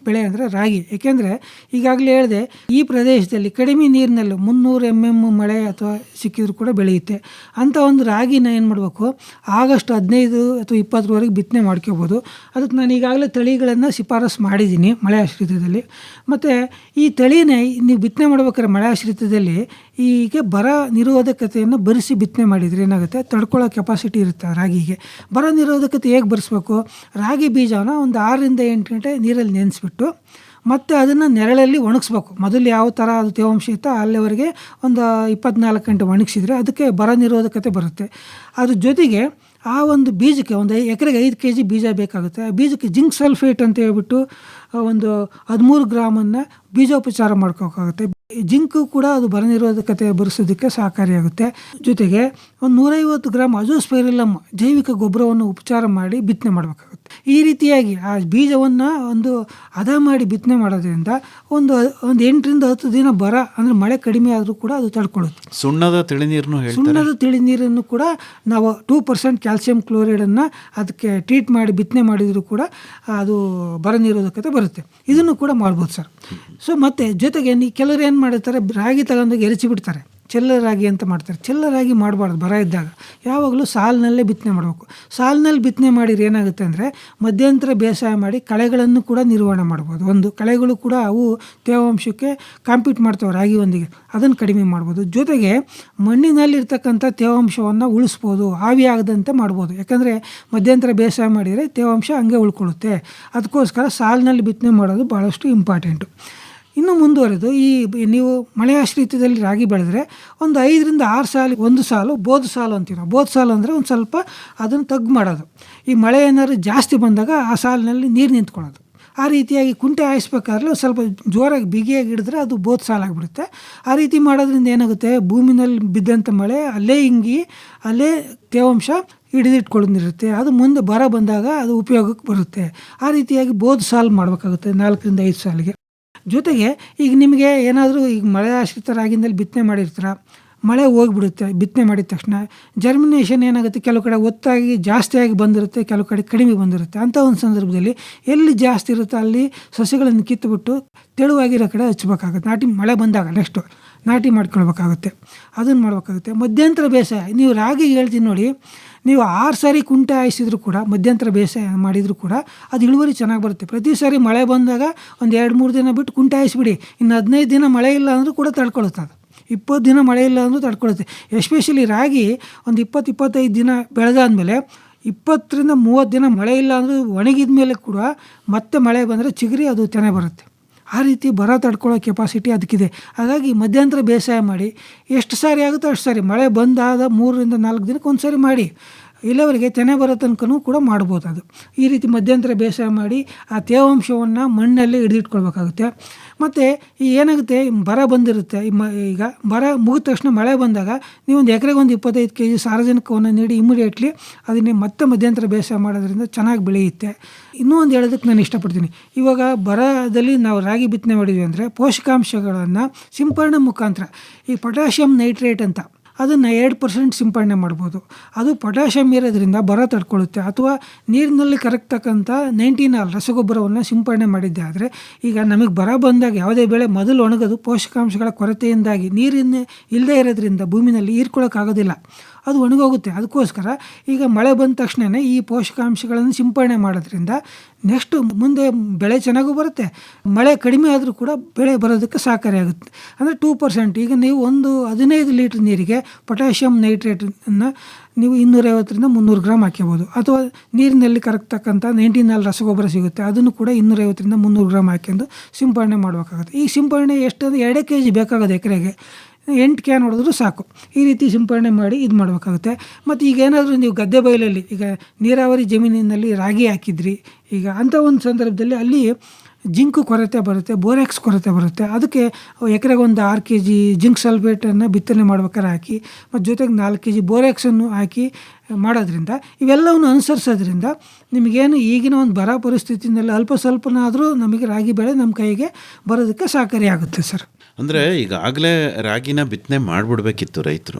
ಬೆಳೆ ಅಂದರೆ ರಾಗಿ. ಏಕೆಂದರೆ ಈಗಾಗಲೇ ಹೇಳಿದೆ, ಈ ಪ್ರದೇಶದಲ್ಲಿ ಕಡಿಮೆ ನೀರಿನಲ್ಲಿ 300 mm ಮಳೆ ಅಥವಾ ಸಿಕ್ಕಿದ್ರು ಕೂಡ ಬೆಳೆಯುತ್ತೆ. ಅಂಥ ಒಂದು ರಾಗಿನ ಏನು ಮಾಡಬೇಕು, ಆಗಸ್ಟ್ 15 ಅಥವಾ 20ರವರೆಗೆ ಬಿತ್ತನೆ ಮಾಡ್ಕೋಬೋದು. ಅದಕ್ಕೆ ನಾನು ಈಗಾಗಲೇ ತಳಿಗಳನ್ನು ಶಿಫಾರಸು ಮಾಡಿದ್ದೀನಿ ಮಳೆ ಆಶ್ರಿತದಲ್ಲಿ. ಮತ್ತು ಈ ತಳಿನೇ ನೀವು ಬಿತ್ತನೆ ಮಾಡ್ಬೇಕಾದ್ರೆ ಮಳೆ ಆಶ್ರಿತದಲ್ಲಿ ಈಗ ಬರ ನಿರೋಧಕತೆಯನ್ನು ಬರೆಸಿ ಬಿತ್ತನೆ ಮಾಡಿದರೆ ಏನಾಗುತ್ತೆ, ತಡ್ಕೊಳ್ಳೋ ಕೆಪಾಸಿಟಿ ಇರುತ್ತೆ ರಾಗಿಗೆ. ಬರ ನಿರೋಧಕತೆ ಹೇಗೆ ಬರೆಸ್ಬೇಕು, ರಾಗಿ ಬೀಜನ ಒಂದು 6-8 ಗಂಟೆ ನೀರಲ್ಲಿ ನೆನೆಸ್ಬಿಟ್ಟು ಮತ್ತು ಅದನ್ನು ನೆರಳಲ್ಲಿ ಒಣಗಿಸ್ಬೇಕು. ಮೊದಲು ಯಾವ ಥರ ಅದು ತೇವಾಂಶ ಇತ್ತು ಅಲ್ಲಿವರೆಗೆ ಒಂದು 24 ಗಂಟೆ ಒಣಗಿಸಿದರೆ ಅದಕ್ಕೆ ಬರ ನಿರೋಧಕತೆ ಬರುತ್ತೆ. ಅದ್ರ ಜೊತೆಗೆ ಆ ಒಂದು ಬೀಜಕ್ಕೆ ಒಂದು ಎಕರೆಗೆ 5 kg ಬೀಜ ಬೇಕಾಗುತ್ತೆ. ಆ ಬೀಜಕ್ಕೆ ಜಿಂಕ್ ಸಲ್ಫೇಟ್ ಅಂತ ಹೇಳ್ಬಿಟ್ಟು ಒಂದು 13 ಗ್ರಾಮನ್ನು ಬೀಜೋಪಚಾರ ಮಾಡ್ಕೋಕ್ಕಾಗುತ್ತೆ. ಜಿಂಕು ಕೂಡ ಅದು ಬರ ನಿರೋಧಕತೆ ಬರೆಸೋದಕ್ಕೆ ಸಹಕಾರಿಯಾಗುತ್ತೆ. ಜೊತೆಗೆ ಒಂದು 150 ಗ್ರಾಮ್ ಅಜೋಸ್ಪೈರಿಲಮ್ ಜೈವಿಕ ಗೊಬ್ಬರವನ್ನು ಉಪಚಾರ ಮಾಡಿ ಬಿತ್ತನೆ ಮಾಡಬೇಕಾಗುತ್ತೆ. ಈ ರೀತಿಯಾಗಿ ಆ ಬೀಜವನ್ನು ಒಂದು ಹದ ಮಾಡಿ ಬಿತ್ತನೆ ಮಾಡೋದ್ರಿಂದ ಒಂದು 8ರಿಂದ 10 ದಿನ ಬರ ಅಂದರೆ ಮಳೆ ಕಡಿಮೆ ಆದರೂ ಕೂಡ ಅದು ತಡ್ಕೊಳ್ಳುತ್ತೆ. ಸುಣ್ಣದ ತಿಳಿನೀರನ್ನು ಕೂಡ ನಾವು 2% ಕ್ಯಾಲ್ಸಿಯಂ ಕ್ಲೋರೈಡನ್ನು ಅದಕ್ಕೆ ಟ್ರೀಟ್ ಮಾಡಿ ಬಿತ್ತನೆ ಮಾಡಿದರೂ ಕೂಡ ಅದು ಬರ ನಿರೋಧಕತೆ ಬರುತ್ತೆ. ಇದನ್ನು ಕೂಡ ಮಾಡ್ಬೋದು ಸರ್. ಸೊ ಮತ್ತು ಜೊತೆಗೆ ಕೆಲವರು ಏನು ಮಾಡಿರ್ತಾರೆ, ರಾಗಿ ತಗೊಂಡೋಗಿ ಎರಚಿ ಬಿಡ್ತಾರೆ, ಚೆಲ್ಲ ರಾಗಿ ಅಂತ ಮಾಡ್ತಾರೆ. ಚೆಲ್ಲ ರಾಗಿ ಮಾಡಬಾರ್ದು. ಬರ ಇದ್ದಾಗ ಯಾವಾಗಲೂ ಸಾಲಿನಲ್ಲೇ ಬಿತ್ತನೆ ಮಾಡಬೇಕು. ಸಾಲಿನಲ್ಲಿ ಬಿತ್ತನೆ ಮಾಡಿದ್ರೆ ಏನಾಗುತ್ತೆ ಅಂದರೆ ಮಧ್ಯಂತರ ಬೇಸಾಯ ಮಾಡಿ ಕಳೆಗಳನ್ನು ಕೂಡ ನಿರ್ವಹಣೆ ಮಾಡ್ಬೋದು. ಒಂದು ಕಳೆಗಳು ಕೂಡ ಅವು ತೇವಾಂಶಕ್ಕೆ ಕಾಂಪೀಟ್ ಮಾಡ್ತವೆ ರಾಗಿ ಒಂದಿಗೆ, ಅದನ್ನು ಕಡಿಮೆ ಮಾಡ್ಬೋದು. ಜೊತೆಗೆ ಮಣ್ಣಿನಲ್ಲಿರ್ತಕ್ಕಂಥ ತೇವಾಂಶವನ್ನು ಉಳಿಸ್ಬೋದು, ಆವಿ ಆಗದಂತೆ ಮಾಡ್ಬೋದು. ಯಾಕಂದರೆ ಮಧ್ಯಂತರ ಬೇಸಾಯ ಮಾಡಿದರೆ ತೇವಾಂಶ ಹಂಗೆ ಉಳ್ಕೊಳ್ಳುತ್ತೆ. ಅದಕ್ಕೋಸ್ಕರ ಸಾಲಿನಲ್ಲಿ ಬಿತ್ತನೆ ಮಾಡೋದು ಭಾಳಷ್ಟು ಇಂಪಾರ್ಟೆಂಟು. ಇನ್ನು ಮುಂದುವರೆದು ನೀವು ಮಳೆ ಆಶ್ರಿತದಲ್ಲಿ ರಾಗಿ ಬೆಳೆದ್ರೆ ಒಂದು 5ರಿಂದ 6 ಸಾಲು, ಒಂದು ಸಾಲು ಬೋಧು ಸಾಲು ಅಂತೀವಿ ನಾವು. ಬೋಧು ಸಾಲು ಅಂದರೆ ಒಂದು ಸ್ವಲ್ಪ ಅದನ್ನು ತಗ್ಗು ಮಾಡೋದು. ಈ ಮಳೆ ಏನಾದ್ರು ಜಾಸ್ತಿ ಬಂದಾಗ ಆ ಸಾಲಿನಲ್ಲಿ ನೀರು ನಿಂತ್ಕೊಳ್ಳೋದು. ಆ ರೀತಿಯಾಗಿ ಕುಂಟೆ ಹಾಯಿಸ್ಬೇಕಾದ್ರೆ ಸ್ವಲ್ಪ ಜೋರಾಗಿ ಬಿಗಿಯಾಗಿ ಹಿಡಿದ್ರೆ ಅದು ಬೋಧು ಸಾಲಾಗಿಬಿಡುತ್ತೆ. ಆ ರೀತಿ ಮಾಡೋದ್ರಿಂದ ಏನಾಗುತ್ತೆ, ಭೂಮಿನಲ್ಲಿ ಬಿದ್ದಂಥ ಮಳೆ ಅಲ್ಲೇ ಇಂಗಿ ಅಲ್ಲೇ ತೇವಾಂಶ ಹಿಡಿದಿಟ್ಕೊಂಡಿರುತ್ತೆ. ಅದು ಮುಂದೆ ಬರ ಬಂದಾಗ ಅದು ಉಪಯೋಗಕ್ಕೆ ಬರುತ್ತೆ. ಆ ರೀತಿಯಾಗಿ ಬೋಧು ಸಾಲು ಮಾಡಬೇಕಾಗುತ್ತೆ 4ರಿಂದ 5 ಸಾಲಿಗೆ. ಜೊತೆಗೆ ಈಗ ನಿಮಗೆ ಏನಾದರೂ ಈಗ ಮಳೆ ಆಶ್ರಿತ ರಾಗಿನಲ್ಲಿ ಬಿತ್ತನೆ ಮಾಡಿರ್ತೀರ, ಮಳೆ ಹೋಗಿಬಿಡುತ್ತೆ. ಬಿತ್ತನೆ ಮಾಡಿದ ತಕ್ಷಣ ಜರ್ಮಿನೇಷನ್ ಏನಾಗುತ್ತೆ, ಕೆಲವು ಕಡೆ ಒತ್ತಾಗಿ ಜಾಸ್ತಿಯಾಗಿ ಬಂದಿರುತ್ತೆ, ಕೆಲವು ಕಡೆ ಕಡಿಮೆ ಬಂದಿರುತ್ತೆ. ಅಂಥ ಒಂದು ಸಂದರ್ಭದಲ್ಲಿ ಎಲ್ಲಿ ಜಾಸ್ತಿ ಇರುತ್ತೋ ಅಲ್ಲಿ ಸಸ್ಯಗಳನ್ನು ಕಿತ್ತುಬಿಟ್ಟು ತೆಳುವಾಗಿರೋ ಕಡೆ ಹಚ್ಬೇಕಾಗುತ್ತೆ. ನಾಟಿ ಮಳೆ ಬಂದಾಗ ನೆಕ್ಸ್ಟು ನಾಟಿ ಮಾಡ್ಕೊಳ್ಬೇಕಾಗುತ್ತೆ. ಅದನ್ನು ಮಾಡಬೇಕಾಗುತ್ತೆ. ಮಧ್ಯಂತರ ಬೇಸಾಯ, ನೀವು ರಾಗಿ ಹೇಳ್ತೀನಿ ನೋಡಿ, ನೀವು 6 ಸಾರಿ ಕುಂಟೆ ಹಾಯಿಸಿದ್ರು ಕೂಡ, ಮಧ್ಯಂತರ ಬೇಸಾಯ ಮಾಡಿದರೂ ಕೂಡ ಅದು ಇಳುವರಿ ಚೆನ್ನಾಗಿ ಬರುತ್ತೆ. ಪ್ರತಿ ಸಾರಿ ಮಳೆ ಬಂದಾಗ ಒಂದು 2-3 ದಿನ ಬಿಟ್ಟು ಕುಂಟೆ ಹಾಯಿಸ್ಬಿಡಿ, ಇನ್ನು 15 ದಿನ ಮಳೆ ಇಲ್ಲ ಅಂದರೂ ಕೂಡ ತಡ್ಕೊಳುತ್ತೆ. ಅದು 20 ದಿನ ಮಳೆ ಇಲ್ಲ ಅಂದರೂ ತಡ್ಕೊಳುತ್ತೆ. ಎಸ್ಪೆಷಲಿ ರಾಗಿ ಒಂದು 20-25 ದಿನ ಬೆಳೆದಾದ್ಮೇಲೆ 20ರಿಂದ 30 ದಿನ ಮಳೆ ಇಲ್ಲ ಅಂದರೂ ಒಣಗಿದ ಮೇಲೆ ಕೂಡ ಮತ್ತೆ ಮಳೆ ಬಂದರೆ ಚಿಗುರಿ ಅದು ತೆನೆ ಬರುತ್ತೆ. ಆ ರೀತಿ ಬರ ತಡ್ಕೊಳ್ಳೋ ಕೆಪಾಸಿಟಿ ಅದಕ್ಕಿದೆ. ಹಾಗಾಗಿ ಮಧ್ಯಂತರ ಬೇಸಾಯ ಮಾಡಿ, ಎಷ್ಟು ಸಾರಿ ಆಗುತ್ತೋ ಅಷ್ಟು ಸಾರಿ, ಮಳೆ ಬಂದಾದ 3ರಿಂದ 4 ದಿನಕ್ಕೆ ಒಂದು ಸಾರಿ ಮಾಡಿ, ಇಲ್ಲವರೆಗೆ ತೆನೆ ಬರೋ ತನಕನೂ ಕೂಡ ಮಾಡ್ಬೋದು. ಅದು ಈ ರೀತಿ ಮಧ್ಯಂತರ ಬೇಸಾಯ ಮಾಡಿ ಆ ತೇವಾಂಶವನ್ನು ಮಣ್ಣಲ್ಲಿ ಹಿಡಿದಿಟ್ಕೊಳ್ಬೇಕಾಗುತ್ತೆ. ಮತ್ತು ಏನಾಗುತ್ತೆ, ಬರ ಬಂದಿರುತ್ತೆ. ಈಗ ಬರ ಮುಗಿದ ತಕ್ಷಣ ಮಳೆ ಬಂದಾಗ ನೀವು ಒಂದು ಎಕರೆಗೆ ಒಂದು 25 kg ಸಾರಜನಕವನ್ನು ನೀಡಿ ಇಮಿಡಿಯೇಟ್ಲಿ ಅದನ್ನೇ ಮತ್ತೆ ಮಧ್ಯಂತರ ಬೇಸಾಯ ಮಾಡೋದ್ರಿಂದ ಚೆನ್ನಾಗಿ ಬೆಳೆಯುತ್ತೆ. ಇನ್ನೂ ಒಂದು ಹೇಳೋದಕ್ಕೆ ನಾನು ಇಷ್ಟಪಡ್ತೀನಿ. ಇವಾಗ ಬರದಲ್ಲಿ ನಾವು ರಾಗಿ ಬಿತ್ತನೆ ಮಾಡಿದ್ವಿ ಅಂದರೆ ಪೋಷಕಾಂಶಗಳನ್ನು ಸಿಂಪರಣೆ ಮುಖಾಂತರ, ಈ ಪೊಟ್ಯಾಷಿಯಂ ನೈಟ್ರೇಟ್ ಅಂತ ಅದನ್ನು 2% ಸಿಂಪಡಣೆ ಮಾಡ್ಬೋದು. ಅದು ಪೊಟ್ಯಾಷಿಯಂ ಇರೋದ್ರಿಂದ ಬರ ತಡ್ಕೊಳ್ಳುತ್ತೆ. ಅಥವಾ ನೀರಿನಲ್ಲಿ ಕರಗ್ತಕ್ಕಂಥ 19 ರಸಗೊಬ್ಬರವನ್ನು ಸಿಂಪಡಣೆ ಮಾಡಿದ್ದೆ ಆದರೆ, ಈಗ ನಮಗೆ ಬರ ಬಂದಾಗ ಯಾವುದೇ ಬೆಳೆ ಮೊದಲು ಒಣಗೋದು ಪೋಷಕಾಂಶಗಳ ಕೊರತೆಯಿಂದಾಗಿ. ನೀರಿನ ಇಲ್ಲದೇ ಇರೋದ್ರಿಂದ ಭೂಮಿನಲ್ಲಿ ಹೀರ್ಕೊಳ್ಳೋಕ್ಕಾಗೋದಿಲ್ಲ, ಅದು ಒಣಗೋಗುತ್ತೆ. ಅದಕ್ಕೋಸ್ಕರ ಈಗ ಮಳೆ ಬಂದ ತಕ್ಷಣ ಈ ಪೋಷಕಾಂಶಗಳನ್ನು ಸಿಂಪಡಣೆ ಮಾಡೋದ್ರಿಂದ ನೆಕ್ಸ್ಟ್ ಮುಂದೆ ಬೆಳೆ ಚೆನ್ನಾಗೂ ಬರುತ್ತೆ. ಮಳೆ ಕಡಿಮೆ ಆದರೂ ಕೂಡ ಬೆಳೆ ಬರೋದಕ್ಕೆ ಸಹಕಾರಿಯಾಗುತ್ತೆ. ಅಂದರೆ 2%. ಈಗ ನೀವು ಒಂದು 15 ಲೀಟ್ರ್ ನೀರಿಗೆ ಪೊಟ್ಯಾಷಿಯಂ ನೈಟ್ರೇಟನ್ನು ನೀವು 250ರಿಂದ 300 ಗ್ರಾಮ್ ಹಾಕ್ಕೋಬೋದು. ಅಥವಾ ನೀರಿನಲ್ಲಿ ಕರಗ್ತಕ್ಕಂಥ 19 ರಸಗೊಬ್ಬರ ಸಿಗುತ್ತೆ, ಅದನ್ನು ಕೂಡ 250ರಿಂದ 300 ಗ್ರಾಮ್ ಹಾಕ್ಕೊಂಡು ಸಿಂಪಡಣೆ ಮಾಡಬೇಕಾಗುತ್ತೆ. ಈ ಸಿಂಪಡಣೆ ಎಷ್ಟಂದರೆ 2 kg ಬೇಕಾಗೋದು ಎಕರೆಗೆ, 8 ಕ್ಯಾನ್ ಹೊಡೆದ್ರೂ ಸಾಕು. ಈ ರೀತಿ ಸಿಂಪಡಣೆ ಮಾಡಿ ಇದು ಮಾಡಬೇಕಾಗುತ್ತೆ. ಮತ್ತು ಈಗ ಏನಾದರೂ ನೀವು ಗದ್ದೆ ಬಯಲಲ್ಲಿ ಈಗ ನೀರಾವರಿ ಜಮೀನಿನಲ್ಲಿ ರಾಗಿ ಹಾಕಿದ್ರಿ, ಈಗ ಅಂಥ ಒಂದು ಸಂದರ್ಭದಲ್ಲಿ ಅಲ್ಲಿ ಜಿಂಕು ಕೊರತೆ ಬರುತ್ತೆ, ಬೋರೆಕ್ಸ್ ಕೊರತೆ ಬರುತ್ತೆ. ಅದಕ್ಕೆ ಎಕರೆಗೆ ಒಂದು 6 kg ಜಿಂಕ್ ಸಲ್ಫೇಟನ್ನು ಬಿತ್ತನೆ ಮಾಡ್ಬೇಕಾದ್ರೆ ಹಾಕಿ, ಮತ್ತು ಜೊತೆಗೆ 4 kg ಬೋರೆಕ್ಸನ್ನು ಹಾಕಿ ಮಾಡೋದ್ರಿಂದ, ಇವೆಲ್ಲವನ್ನು ಅನುಸರಿಸೋದ್ರಿಂದ ನಿಮಗೇನು ಈಗಿನ ಒಂದು ಬರ ಪರಿಸ್ಥಿತಿನಲ್ಲಿ ಅಲ್ಪ ಸ್ವಲ್ಪನಾದರೂ ನಮಗೆ ರಾಗಿ ಬೆಳೆ ನಮ್ಮ ಕೈಗೆ ಬರೋದಕ್ಕೆ ಸಹಕಾರಿಯಾಗುತ್ತೆ ಸರ್. ಅಂದರೆ ಈಗಾಗಲೇ ರಾಗಿನ ಬಿತ್ತನೆ ಮಾಡಿಬಿಡ್ಬೇಕಿತ್ತು ರೈತರು,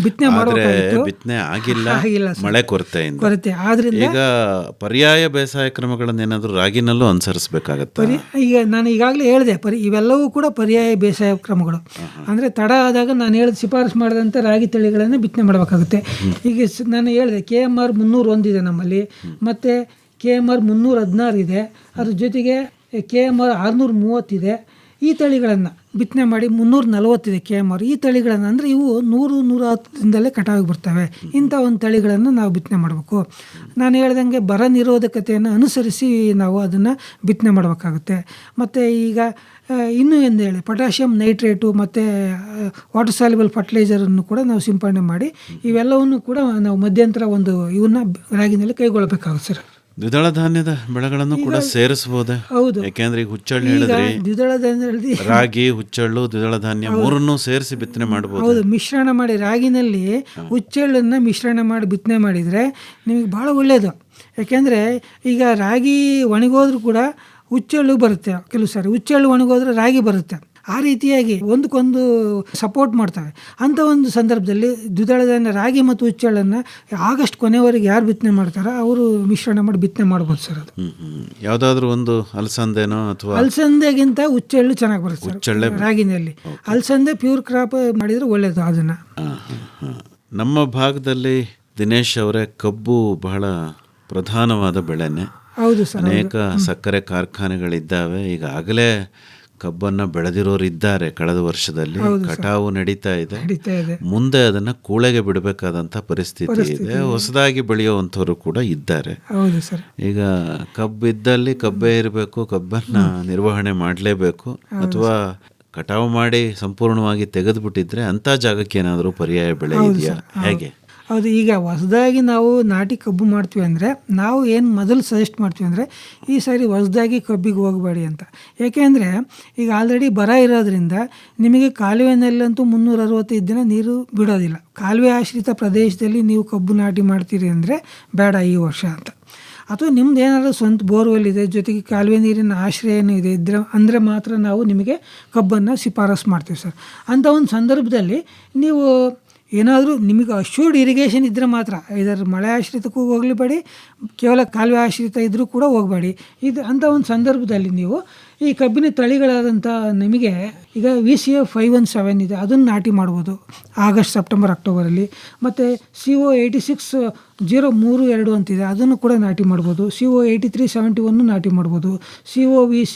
ಬಿತ್ತನೆ ಮಾಡಬೇಕಾಗಿತ್ತು, ಬಿತ್ತನೆ ಆಗಿಲ್ಲ ಮಳೆ ಕೊರತೆ. ಆದ್ರಿಂದ ಈಗ ಪರ್ಯಾಯ ಬೇಸಾಯ ಕ್ರಮಗಳನ್ನೇನಾದರೂ ರಾಗಿನಲ್ಲೂ ಅನುಸರಿಸಬೇಕಾಗತ್ತೆ. ಈಗ ನಾನು ಈಗಾಗಲೇ ಹೇಳಿದೆ, ಇವೆಲ್ಲವೂ ಕೂಡ ಪರ್ಯಾಯ ಬೇಸಾಯ ಕ್ರಮಗಳು. ಅಂದರೆ ತಡ ಆದಾಗ ನಾನು ಹೇಳಿದ ಶಿಫಾರಸು ಮಾಡಿದಂಥ ರಾಗಿ ತಳಿಗಳನ್ನು ಬಿತ್ತನೆ ಮಾಡಬೇಕಾಗುತ್ತೆ. ಈಗ ನಾನು ಹೇಳಿದೆ KMR 301 ಇದೆ ನಮ್ಮಲ್ಲಿ, ಮತ್ತು KMR 316 ಇದೆ, ಅದ್ರ ಜೊತೆಗೆ KMR 630 ಇದೆ. ಈ ತಳಿಗಳನ್ನು ಬಿತ್ತನೆ ಮಾಡಿ 340 ಇದೆ KMR. ಈ ತಳಿಗಳನ್ನು ಅಂದರೆ ಇವು 100-110 ದಿನದಲ್ಲೇ ಕಟಾವಿಗೆ ಬರ್ತವೆ. ಇಂಥ ಒಂದು ತಳಿಗಳನ್ನು ನಾವು ಬಿತ್ತನೆ ಮಾಡಬೇಕು. ನಾನು ಹೇಳ್ದಂಗೆ ಬರ ನಿರೋಧಕತೆಯನ್ನು ಅನುಸರಿಸಿ ನಾವು ಅದನ್ನು ಬಿತ್ತನೆ ಮಾಡಬೇಕಾಗುತ್ತೆ. ಮತ್ತು ಈಗ ಇನ್ನೂ ಎಂದು ಹೇಳಿ ಪೊಟ್ಯಾಷಿಯಂ ನೈಟ್ರೇಟು ಮತ್ತು ವಾಟರ್ ಸಾಲ್ಯುಬಲ್ ಫರ್ಟಿಲೈಸರನ್ನು ಕೂಡ ನಾವು ಸಿಂಪಡಣೆ ಮಾಡಿ ಇವೆಲ್ಲವನ್ನು ಕೂಡ ನಾವು ಮಧ್ಯಂತರ ಒಂದು ಇವನ್ನ ರಾಗಿನಲ್ಲಿ ಕೈಗೊಳ್ಳಬೇಕಾಗುತ್ತೆ ಸರ್. ದ್ವಿದಳ ಧಾನ್ಯದ ಬೆಳೆಗಳನ್ನು ಕೂಡ ಸೇರಿಸಬಹುದೇ? ಹೌದು, ಯಾಕೆಂದ್ರೆ ಈಗ ಹುಚ್ಚಳ್ಳು ಹೇಳಿದ್ರಿ, ದ್ವಿದಳ ಧಾನ್ಯ ರಾಗಿ, ಹುಚ್ಚಳ್ಳು, ದ್ವಿದಳ ಧಾನ್ಯ ಮೂರನ್ನು ಸೇರಿಸಿ ಬಿತ್ತನೆ ಮಾಡಬಹುದು. ಹೌದು, ಮಿಶ್ರಣ ಮಾಡಿ ರಾಗಿನಲ್ಲಿ ಹುಚ್ಚೆಳ್ಳನ್ನು ಮಿಶ್ರಣ ಮಾಡಿ ಬಿತ್ತನೆ ಮಾಡಿದರೆ ನಿಮಗೆ ಭಾಳ ಒಳ್ಳೆಯದು. ಯಾಕೆಂದರೆ ಈಗ ರಾಗಿ ಒಣಗೋದ್ರೂ ಕೂಡ ಹುಚ್ಚೆಳ್ಳು ಬರುತ್ತೆ, ಕೆಲವು ಸಾರಿ ಹುಚ್ಚೆಳ್ಳು ಒಣಗೋದ್ರೆ ರಾಗಿ ಬರುತ್ತೆ. ಆ ರೀತಿಯಾಗಿ ಒಂದಕ್ಕೊಂದು ಸಪೋರ್ಟ್ ಮಾಡ್ತವೆ. ಅಂಥ ಒಂದು ಸಂದರ್ಭದಲ್ಲಿ ದ್ವಿದಳ ಧಾನ್ಯ ರಾಗಿ ಮತ್ತು ಹುಚ್ಚೆಳ್ಳನ್ನು ಆಗಸ್ಟ್ ಕೊನೆವರೆಗೆ ಯಾರು ಬಿತ್ತನೆ ಮಾಡ್ತಾರೋ ಅವರು ಮಿಶ್ರಣ ಮಾಡಿ ಬಿತ್ತನೆ ಮಾಡ್ಬೋದು ಸರ್. ಅದು ಯಾವುದಾದ್ರೂ ಒಂದು ಅಲಸಂದೆನೋ ಅಥವಾ ಅಲಸಂದೆಗಿಂತ ಹುಚ್ಚೆಳ್ಳು ಚೆನ್ನಾಗಿ ಬರುತ್ತೆ ಸರ್ ರಾಗಿನಲ್ಲಿ. ಅಲಸಂದೆ ಪ್ಯೂರ್ ಕ್ರಾಪ್ ಮಾಡಿದರೆ ಒಳ್ಳೆಯದು. ಅದನ್ನು ನಮ್ಮ ಭಾಗದಲ್ಲಿ ದಿನೇಶ್ ಅವರೇ ಕಬ್ಬು ಬಹಳ ಪ್ರಧಾನವಾದ ಬೆಳೆನೇ. ಹೌದು ಸರ್. ಅನೇಕ ಸಕ್ಕರೆ ಕಾರ್ಖಾನೆಗಳಿದ್ದಾವೆ. ಈಗಾಗಲೇ ಕಬ್ಬನ್ನು ಬೆಳೆದಿರೋರು ಇದ್ದಾರೆ. ಕಳೆದ ವರ್ಷದಲ್ಲಿ ಕಟಾವು ನಡೀತಾ ಇದೆ. ಮುಂದೆ ಅದನ್ನು ಕೂಳೆಗೆ ಬಿಡಬೇಕಾದಂಥ ಪರಿಸ್ಥಿತಿ ಇದೆ. ಹೊಸದಾಗಿ ಬೆಳೆಯುವಂಥವ್ರು ಕೂಡ ಇದ್ದಾರೆ. ಹೌದು ಸರ್. ಈಗ ಕಬ್ಬಿದ್ದಲ್ಲಿ ಕಬ್ಬೇ ಇರಬೇಕು, ಕಬ್ಬನ್ನು ನಿರ್ವಹಣೆ ಮಾಡಲೇಬೇಕು. ಅಥವಾ ಕಟಾವು ಮಾಡಿ ಸಂಪೂರ್ಣವಾಗಿ ತೆಗೆದುಬಿಟ್ಟಿದ್ರೆ ಅಂಥ ಜಾಗಕ್ಕೆ ಏನಾದರೂ ಪರ್ಯಾಯ ಬೆಳೆ ಇದೆಯಾ, ಹೇಗೆ? ಹೌದು. ಈಗ ಹೊಸದಾಗಿ ನಾವು ನಾಟಿ ಕಬ್ಬು ಮಾಡ್ತೀವಿ ಅಂದರೆ ನಾವು ಏನು ಮೊದಲು ಸಜೆಸ್ಟ್ ಮಾಡ್ತೀವಿ ಅಂದರೆ ಈ ಸಾರಿ ಹೊಸದಾಗಿ ಕಬ್ಬಿಗೆ ಹೋಗಬೇಡಿ ಅಂತ. ಏಕೆಂದರೆ ಈಗ ಆಲ್ರೆಡಿ ಬರ ಇರೋದ್ರಿಂದ ನಿಮಗೆ ಕಾಲುವೆನಲ್ಲಂತೂ 365 ದಿನ ನೀರು ಬಿಡೋದಿಲ್ಲ. ಕಾಲುವೆ ಆಶ್ರಿತ ಪ್ರದೇಶದಲ್ಲಿ ನೀವು ಕಬ್ಬು ನಾಟಿ ಮಾಡ್ತೀರಿ ಅಂದರೆ ಬೇಡ ಈ ವರ್ಷ ಅಂತ. ಅಥವಾ ನಿಮ್ದು ಏನಾದರೂ ಸ್ವಂತ ಬೋರ್ವೆಲ್ ಇದೆ, ಜೊತೆಗೆ ಕಾಲುವೆ ನೀರಿನ ಆಶ್ರಯನೂ ಇದೆ ಅಂದರೆ ಮಾತ್ರ ನಾವು ನಿಮಗೆ ಕಬ್ಬನ್ನು ಶಿಫಾರಸು ಮಾಡ್ತೀವಿ ಸರ್. ಅಂಥ ಒಂದು ಸಂದರ್ಭದಲ್ಲಿ ನೀವು ಏನಾದರೂ ನಿಮಗೆ ಅಶ್ಯೂರ್ಡ್ ಇರಿಗೇಷನ್ ಇದ್ದರೆ ಮಾತ್ರ, ಇದರ ಮಳೆ ಆಶ್ರಿತಕ್ಕೂ ಹೋಗಲೇಬೇಡಿ, ಕೇವಲ ಕಾಲುವೆ ಆಶ್ರಿತ ಇದ್ದರೂ ಕೂಡ ಹೋಗಬೇಡಿ. ಇದು ಅಂಥ ಒಂದು ಸಂದರ್ಭದಲ್ಲಿ ನೀವು ಈ ಕಬ್ಬಿನ ತಳಿಗಳಾದಂಥ ನಿಮಗೆ ಈಗ VCF 517 ಇದೆ, ಅದನ್ನು ನಾಟಿ ಮಾಡ್ಬೋದು ಆಗಸ್ಟ್, ಸೆಪ್ಟೆಂಬರ್, ಅಕ್ಟೋಬರಲ್ಲಿ. ಮತ್ತು CO 86-032 ಅಂತಿದೆ, ಅದನ್ನು ಕೂಡ ನಾಟಿ ಮಾಡ್ಬೋದು. CO 8371 ನಾಟಿ ಮಾಡ್ಬೋದು. COVC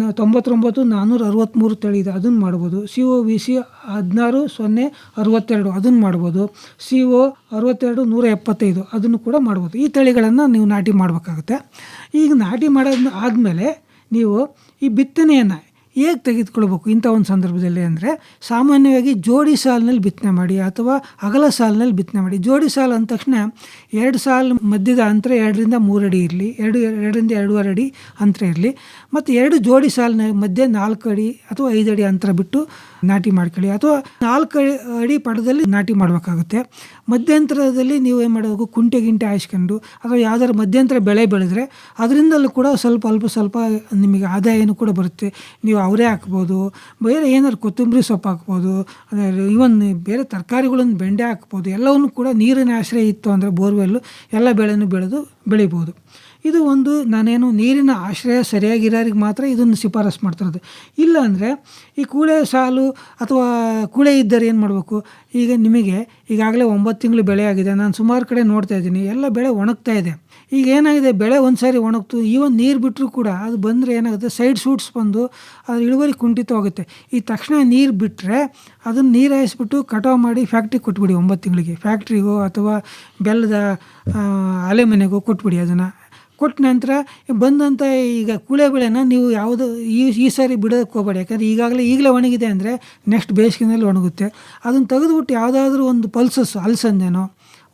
99-463 ತಳಿ ಇದೆ, ಅದನ್ನು ಮಾಡ್ಬೋದು. COVC 16-062 ಅದನ್ನು ಮಾಡ್ಬೋದು. CO 62-175 ಅದನ್ನು ಕೂಡ ಮಾಡ್ಬೋದು. ಈ ತಳಿಗಳನ್ನು ನೀವು ನಾಟಿ ಮಾಡಬೇಕಾಗುತ್ತೆ. ಈಗ ನಾಟಿ ಆದಮೇಲೆ ನೀವು ಈ ಬಿತ್ತನೆಯನ್ನು ಹೇಗೆ ತೆಗೆದುಕೊಳ್ಬೇಕು ಇಂಥ ಒಂದು ಸಂದರ್ಭದಲ್ಲಿ ಅಂದರೆ, ಸಾಮಾನ್ಯವಾಗಿ ಜೋಡಿ ಸಾಲಿನಲ್ಲಿ ಬಿತ್ತನೆ ಮಾಡಿ ಅಥವಾ ಅಗಲ ಸಾಲಿನಲ್ಲಿ ಬಿತ್ತನೆ ಮಾಡಿ. ಜೋಡಿ ಸಾಲು ಅಂದ ತಕ್ಷಣ 2 ಸಾಲು ಮಧ್ಯದ ಅಂತರ 2-3 ಅಡಿ ಇರಲಿ, 2-2.5 ಅಡಿ ಅಂತರ ಇರಲಿ. ಮತ್ತು 2 ಜೋಡಿ ಸಾಲಿನ ಮಧ್ಯೆ 4 ಅಡಿ ಅಥವಾ 5 ಅಡಿ ಅಂತರ ಬಿಟ್ಟು ನಾಟಿ ಮಾಡ್ಕೊಳ್ಳಿ. ಅಥವಾ 4 ಅಡಿ ಪಡದಲ್ಲಿ ನಾಟಿ ಮಾಡಬೇಕಾಗುತ್ತೆ. ಮಧ್ಯಂತರದಲ್ಲಿ ನೀವು ಏನು ಮಾಡಬೇಕು, ಕುಂಟೆ ಹಾಯಿಸ್ಕೊಂಡು ಅಥವಾ ಯಾವ್ದಾದ್ರು ಮಧ್ಯಂತರ ಬೆಳೆ ಬೆಳೆದ್ರೆ ಅದರಿಂದಲೂ ಕೂಡ ಸ್ವಲ್ಪ ನಿಮಗೆ ಆದಾಯನೂ ಕೂಡ ಬರುತ್ತೆ. ನೀವು ಅವರೇ ಹಾಕ್ಬೋದು, ಬೇರೆ ಏನಾದ್ರು ಕೊತ್ತಂಬರಿ ಸೊಪ್ಪು ಹಾಕ್ಬೋದು, ಇವನ್ ಬೇರೆ ತರಕಾರಿಗಳನ್ನು ಬೆಂಡೆ ಹಾಕ್ಬೋದು. ಎಲ್ಲವನ್ನೂ ಕೂಡ ನೀರಿನ ಆಶ್ರಯ ಇತ್ತು ಅಂದರೆ ಬೋರ್ವೆಲ್ಲು ಎಲ್ಲ ಬೆಳೆನೂ ಬೆಳಿಬೋದು. ಇದು ಒಂದು, ನಾನೇನು ನೀರಿನ ಆಶ್ರಯ ಸರಿಯಾಗಿರೋರಿಗೆ ಮಾತ್ರ ಇದನ್ನು ಶಿಫಾರಸು ಮಾಡ್ತಿರೋದು. ಇಲ್ಲ ಅಂದರೆ ಈ ಕೂಳೆ ಸಾಲು ಅಥವಾ ಕೂಳೆ ಇದ್ದರೆ ಏನು ಮಾಡಬೇಕು, ಈಗ ನಿಮಗೆ ಈಗಾಗಲೇ 9 ತಿಂಗಳು ಬೆಳೆ ಆಗಿದೆ. ನಾನು ಸುಮಾರು ಕಡೆ ನೋಡ್ತಾ ಇದ್ದೀನಿ, ಎಲ್ಲ ಬೆಳೆ ಒಣಗ್ತಾ ಇದೆ. ಈಗ ಏನಾಗಿದೆ, ಬೆಳೆ ಒಂದು ಸಾರಿ ಒಣಗ್ತು, ಈವನ್ ನೀರು ಬಿಟ್ಟರೂ ಕೂಡ ಅದು ಬಂದರೆ ಏನಾಗುತ್ತೆ, ಸೈಡ್ ಶೂಟ್ಸ್ ಬಂದು ಅದು ಇಳುವರಿ ಕುಂಠಿತವಾಗುತ್ತೆ. ಈ ತಕ್ಷಣ ನೀರು ಬಿಟ್ಟರೆ ಅದನ್ನು ನೀರು ಹಾಯಿಸ್ಬಿಟ್ಟು ಕಟಾವು ಮಾಡಿ ಫ್ಯಾಕ್ಟ್ರಿಗೆ ಕೊಟ್ಬಿಡಿ. 9 ತಿಂಗಳಿಗೆ ಫ್ಯಾಕ್ಟ್ರಿಗೋ ಅಥವಾ ಬೆಲ್ಲದ ಆಲೆ ಮನೆಗೋ ಕೊಟ್ಬಿಡಿ. ಅದನ್ನು ಕೊಟ್ಟ ನಂತರ ಬಂದಂಥ ಈಗ ಕೂಳೆ ಬೆಳೆನ ನೀವು ಯಾವುದು ಈ ಸಾರಿ ಬಿಡೋದಕ್ಕೆ ಹೋಗಬೇಡಿ. ಯಾಕಂದರೆ ಈಗಲೇ ಒಣಗಿದೆ ಅಂದರೆ ನೆಕ್ಸ್ಟ್ ಬೇಸಿಗೆನಲ್ಲಿ ಒಣಗುತ್ತೆ. ಅದನ್ನು ತೆಗೆದುಬಿಟ್ಟು ಯಾವುದಾದ್ರೂ ಒಂದು ಪಲ್ಸಸ್, ಅಲಸಂದೆನೋ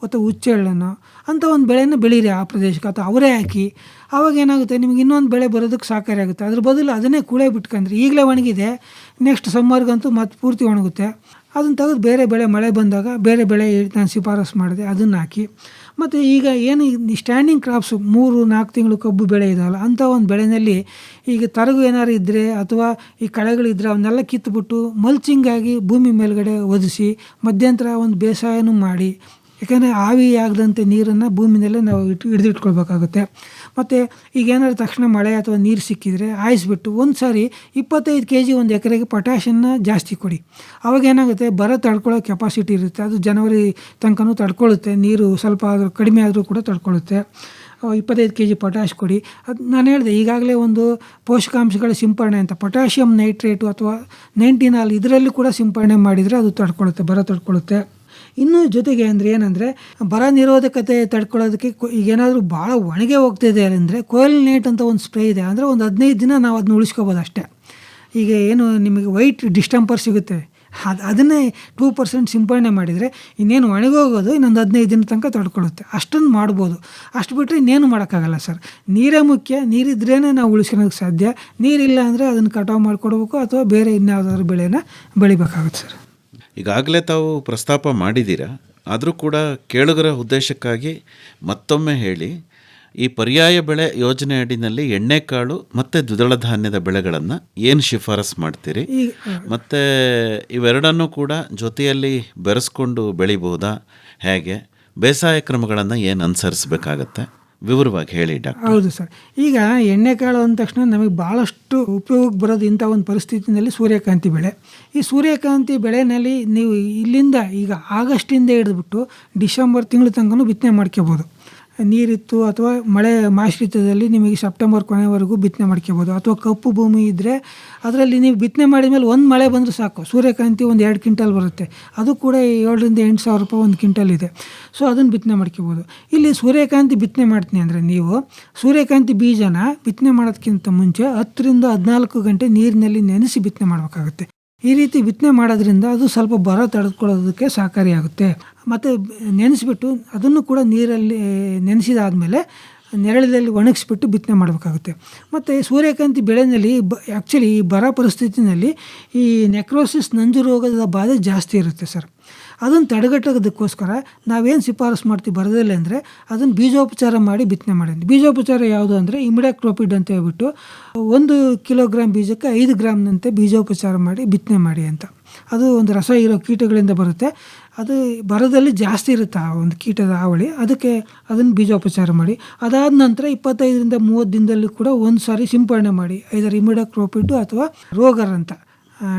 ಅಥವಾ ಹುಚ್ಚೆಳ್ಳನೋ ಅಂಥ ಒಂದು ಬೆಳೆನ ಬೆಳೀರಿ ಆ ಪ್ರದೇಶಕ್ಕೆ, ಅಥವಾ ಅವರೇ ಹಾಕಿ. ಆವಾಗ ಏನಾಗುತ್ತೆ, ನಿಮಗೆ ಇನ್ನೊಂದು ಬೆಳೆ ಬರೋದಕ್ಕೆ ಸಹಕಾರಿ ಆಗುತ್ತೆ. ಅದ್ರ ಬದಲು ಅದನ್ನೇ ಕೂಳೆ ಬಿಟ್ಕೊಂಡ್ರೆ ಈಗಲೇ ಒಣಗಿದೆ, ನೆಕ್ಸ್ಟ್ ಸಮ್ಮರ್ಗಂತೂ ಮತ್ತೆ ಪೂರ್ತಿ ಒಣಗುತ್ತೆ. ಅದನ್ನು ತೆಗೆದು ಬೇರೆ ಬೆಳೆ, ಮಳೆ ಬಂದಾಗ ಬೇರೆ ಬೆಳೆ ನಾನು ಶಿಫಾರಸು ಮಾಡಿದೆ ಅದನ್ನು ಹಾಕಿ. ಮತ್ತು ಈಗ ಏನು ಸ್ಟ್ಯಾಂಡಿಂಗ್ ಕ್ರಾಪ್ಸ್ 3-4 ತಿಂಗಳು ಕಬ್ಬು ಬೆಳೆ ಇದಾವಲ್ಲ, ಅಂಥ ಒಂದು ಬೆಳೆಯಲ್ಲಿ ಈಗ ತರಗು ಏನಾದ್ರು ಇದ್ದರೆ ಅಥವಾ ಈ ಕಳೆಗಳಿದ್ದರೆ ಅವನ್ನೆಲ್ಲ ಕಿತ್ತುಬಿಟ್ಟು ಮಲ್ಚಿಂಗಾಗಿ ಭೂಮಿ ಮೇಲ್ಗಡೆ ಒದಿಸಿ ಮಧ್ಯಂತರ ಒಂದು ಬೇಸಾಯನೂ ಮಾಡಿ. ಯಾಕೆಂದರೆ ಆವಿ ಆಗದಂತೆ ನೀರನ್ನು ಭೂಮಿನಲ್ಲೇ ನಾವು ಹಿಡಿದಿಟ್ಕೊಳ್ಬೇಕಾಗುತ್ತೆ. ಮತ್ತು ಈಗ ಏನಾದ್ರು ತಕ್ಷಣ ಮಳೆ ಅಥವಾ ನೀರು ಸಿಕ್ಕಿದರೆ ಆಯಿಸ್ಬಿಟ್ಟು ಒಂದು ಸಾರಿ 25 kg ಒಂದು ಎಕರೆಗೆ ಪೊಟ್ಯಾಷನ್ನ ಜಾಸ್ತಿ ಕೊಡಿ. ಅವಾಗ ಏನಾಗುತ್ತೆ, ಬರ ತಡ್ಕೊಳ್ಳೋ ಕೆಪಾಸಿಟಿ ಇರುತ್ತೆ. ಅದು ಜನವರಿ ತನಕನೂ ತಡ್ಕೊಳ್ಳುತ್ತೆ. ನೀರು ಸ್ವಲ್ಪ ಆದರೂ ಕಡಿಮೆ ಆದರೂ ಕೂಡ ತಡ್ಕೊಳ್ಳುತ್ತೆ. 25 kg ಪೊಟ್ಯಾಷ್ ಕೊಡಿ. ಅದು ನಾನು ಹೇಳಿದೆ ಈಗಾಗಲೇ ಒಂದು ಪೋಷಕಾಂಶಗಳ ಸಿಂಪರಣೆ ಅಂತ, ಪೊಟ್ಯಾಷಿಯಂ ನೈಟ್ರೇಟು ಅಥವಾ 19 ಇದರಲ್ಲಿ ಕೂಡ ಸಿಂಪರಣೆ ಮಾಡಿದರೆ ಅದು ತಡ್ಕೊಳ್ಳುತ್ತೆ, ಬರ ತಡ್ಕೊಳ್ಳುತ್ತೆ. ಇನ್ನೂ ಜೊತೆಗೆ ಅಂದರೆ ಏನಂದರೆ, ಬರ ನಿರೋಧಕತೆ ತಡ್ಕೊಳ್ಳೋದಕ್ಕೆ ಈಗೇನಾದರೂ ಭಾಳ ಒಣಗೆ ಹೋಗ್ತಿದೆ ಅಂದರೆ ಕೊಯಿಲ್ನೇಟ್ ಅಂತ ಒಂದು ಸ್ಪ್ರೇ ಇದೆ. ಅಂದರೆ ಒಂದು 15 ದಿನ ನಾವು ಅದನ್ನ ಉಳಿಸ್ಕೋಬೋದು ಅಷ್ಟೇ. ಈಗ ಏನು ನಿಮಗೆ ವೈಟ್ ಡಿಸ್ಟಂಪರ್ ಸಿಗುತ್ತೆ, ಅದನ್ನೇ 2% ಸಿಂಪರಣೆ ಮಾಡಿದರೆ ಇನ್ನೇನು ಒಣಗೋಗೋದು ಇನ್ನೊಂದು 15 ದಿನ ತನಕ ತಡ್ಕೊಳ್ಳುತ್ತೆ. ಅಷ್ಟನ್ನು ಮಾಡ್ಬೋದು. ಅಷ್ಟು ಬಿಟ್ಟರೆ ಇನ್ನೇನು ಮಾಡೋಕ್ಕಾಗಲ್ಲ ಸರ್. ನೀರೇ ಮುಖ್ಯ. ನೀರಿದ್ರೇ ನಾವು ಉಳಿಸ್ಕೊಳೋಕ್ಕೆ ಸಾಧ್ಯ. ನೀರಿಲ್ಲ ಅಂದರೆ ಅದನ್ನು ಕಟಾವು ಮಾಡಿಕೊಡ್ಬೇಕು ಅಥವಾ ಬೇರೆ ಇನ್ಯಾವುದಾದ್ರೂ ಬೆಳೆನ ಬೆಳಿಬೇಕಾಗುತ್ತೆ ಸರ್. ಈಗಾಗಲೇ ತಾವು ಪ್ರಸ್ತಾಪ ಮಾಡಿದ್ದೀರಾ, ಆದರೂ ಕೂಡ ಕೇಳುಗರ ಉದ್ದೇಶಕ್ಕಾಗಿ ಮತ್ತೊಮ್ಮೆ ಹೇಳಿ, ಈ ಪರ್ಯಾಯ ಬೆಳೆ ಯೋಜನೆ ಅಡಿನಲ್ಲಿ ಎಣ್ಣೆಕಾಳು ಮತ್ತು ದ್ವಿದಳ ಧಾನ್ಯದ ಬೆಳೆಗಳನ್ನು ಏನು ಶಿಫಾರಸು ಮಾಡ್ತೀರಿ? ಮತ್ತು ಇವೆರಡನ್ನೂ ಕೂಡ ಜೊತೆಯಲ್ಲಿ ಬೆರೆಸ್ಕೊಂಡು ಬೆಳಿಬಹುದಾ? ಹೇಗೆ ಬೇಸಾಯ ಕ್ರಮಗಳನ್ನು ಏನು ಅನುಸರಿಸಬೇಕಾಗತ್ತೆ? ವಿವರವಾಗಿ ಹೇಳಿ ಡಾಕ್ಟರ್. ಹೌದು ಸರ್. ಈಗ ಎಣ್ಣೆಕಾಳು ಅಂದ ತಕ್ಷಣ ನಮಗೆ ಭಾಳಷ್ಟು ಉಪಯೋಗಕ್ಕೆ ಬರೋದು ಇಂಥ ಒಂದು ಪರಿಸ್ಥಿತಿನಲ್ಲಿ ಸೂರ್ಯಕಾಂತಿ ಬೆಳೆ. ಈ ಸೂರ್ಯಕಾಂತಿ ಬೆಳೆಯಲ್ಲಿ ನೀವು ಇಲ್ಲಿಂದ ಈಗ ಆಗಸ್ಟಿಂದ ಹಿಡಿದ್ಬಿಟ್ಟು ಡಿಸೆಂಬರ್ ತಿಂಗಳ ತನಕ ಬಿತ್ತನೆ ಮಾಡ್ಕೋಬೋದು. ನೀರಿತ್ತು ಅಥವಾ ಮಳೆ ಮಾಶ್ರಿತದಲ್ಲಿ ನಿಮಗೆ ಸೆಪ್ಟೆಂಬರ್ ಕೊನೆವರೆಗೂ ಬಿತ್ತನೆ ಮಾಡ್ಕೋಬೋದು. ಅಥವಾ ಕಪ್ಪು ಭೂಮಿ ಇದ್ದರೆ ಅದರಲ್ಲಿ ನೀವು ಬಿತ್ತನೆ ಮಾಡಿದ ಮೇಲೆ ಒಂದು ಮಳೆ ಬಂದರೂ ಸಾಕು, ಸೂರ್ಯಕಾಂತಿ ಒಂದು 2 ಕ್ವಿಂಟಲ್ ಬರುತ್ತೆ. ಅದು ಕೂಡ 7,000 8,000 ರೂಪಾಯಿ ಒಂದು ಕ್ವಿಂಟಲ್ ಇದೆ. ಸೊ ಅದನ್ನು ಬಿತ್ತನೆ ಮಾಡ್ಕೋಬೋದು. ಇಲ್ಲಿ ಸೂರ್ಯಕಾಂತಿ ಬಿತ್ತನೆ ಮಾಡ್ತೀನಿ ಅಂದರೆ ನೀವು ಸೂರ್ಯಕಾಂತಿ ಬೀಜನ ಬಿತ್ತನೆ ಮಾಡೋದಕ್ಕಿಂತ ಮುಂಚೆ 10ರಿಂದ 14 ಗಂಟೆ ನೀರಿನಲ್ಲಿ ನೆನೆಸಿ ಬಿತ್ತನೆ ಮಾಡಬೇಕಾಗುತ್ತೆ. ಈ ರೀತಿ ಬಿತ್ತನೆ ಮಾಡೋದ್ರಿಂದ ಅದು ಸ್ವಲ್ಪ ಬರ ತಡೆದುಕೊಳ್ಳೋದಕ್ಕೆ ಸಹಕಾರಿಯಾಗುತ್ತೆ. ಮತ್ತು ನೆನೆಸಿಬಿಟ್ಟು ಅದನ್ನು ಕೂಡ ನೀರಲ್ಲಿ ನೆನೆಸಿದಾದಮೇಲೆ ನೆರಳಲ್ಲಿ ಒಣಗಿಸ್ಬಿಟ್ಟು ಬಿತ್ತನೆ ಮಾಡಬೇಕಾಗುತ್ತೆ. ಮತ್ತು ಸೂರ್ಯಕಾಂತಿ ಬೆಳೆಯಲ್ಲಿ ಆ್ಯಕ್ಚುಲಿ ಈ ಬರ ಪರಿಸ್ಥಿತಿನಲ್ಲಿ ಈ ನೆಕ್ರೋಸಿಸ್ ನಂಜು ರೋಗದ ಬಾಧೆ ಜಾಸ್ತಿ ಇರುತ್ತೆ ಸರ್. ಅದನ್ನು ತಡೆಗಟ್ಟೋದಕ್ಕೋಸ್ಕರ ನಾವೇನು ಶಿಫಾರಸು ಮಾಡ್ತೀವಿ ಬರದಲ್ಲಿ ಅಂದರೆ ಅದನ್ನು ಬೀಜೋಪಚಾರ ಮಾಡಿ ಬಿತ್ತನೆ ಮಾಡಿ. ಬೀಜೋಪಚಾರ ಯಾವುದು ಅಂದರೆ ಇಮಿಡಾಕ್ಲೋಪಿಡ್ ಅಂತ ಹೇಳ್ಬಿಟ್ಟು 1 ಕಿಲೋಗ್ರಾಮ್ ಬೀಜಕ್ಕೆ 5 ಗ್ರಾಮ್ನಂತೆ ಬೀಜೋಪಚಾರ ಮಾಡಿ ಬಿತ್ತನೆ ಮಾಡಿ ಅಂತ. ಅದು ಒಂದು ರಸ ಇರೋ ಕೀಟಗಳಿಂದ ಬರುತ್ತೆ. ಅದು ಬರದಲ್ಲಿ ಜಾಸ್ತಿ ಇರುತ್ತೆ ಆ ಒಂದು ಕೀಟದ ಹಾವಳಿ, ಅದಕ್ಕೆ ಅದನ್ನು ಬೀಜೋಪಚಾರ ಮಾಡಿ. ಅದಾದ ನಂತರ 25ರಿಂದ 30 ದಿನದಲ್ಲಿ ಕೂಡ ಒಂದು ಸಾರಿ ಸಿಂಪಡಣೆ ಮಾಡಿ. ಐದರ್ ಇಮಿಡಾಕ್ಲೋಪಿಡ್ ಅಥವಾ ರೋಗರ್ ಅಂತ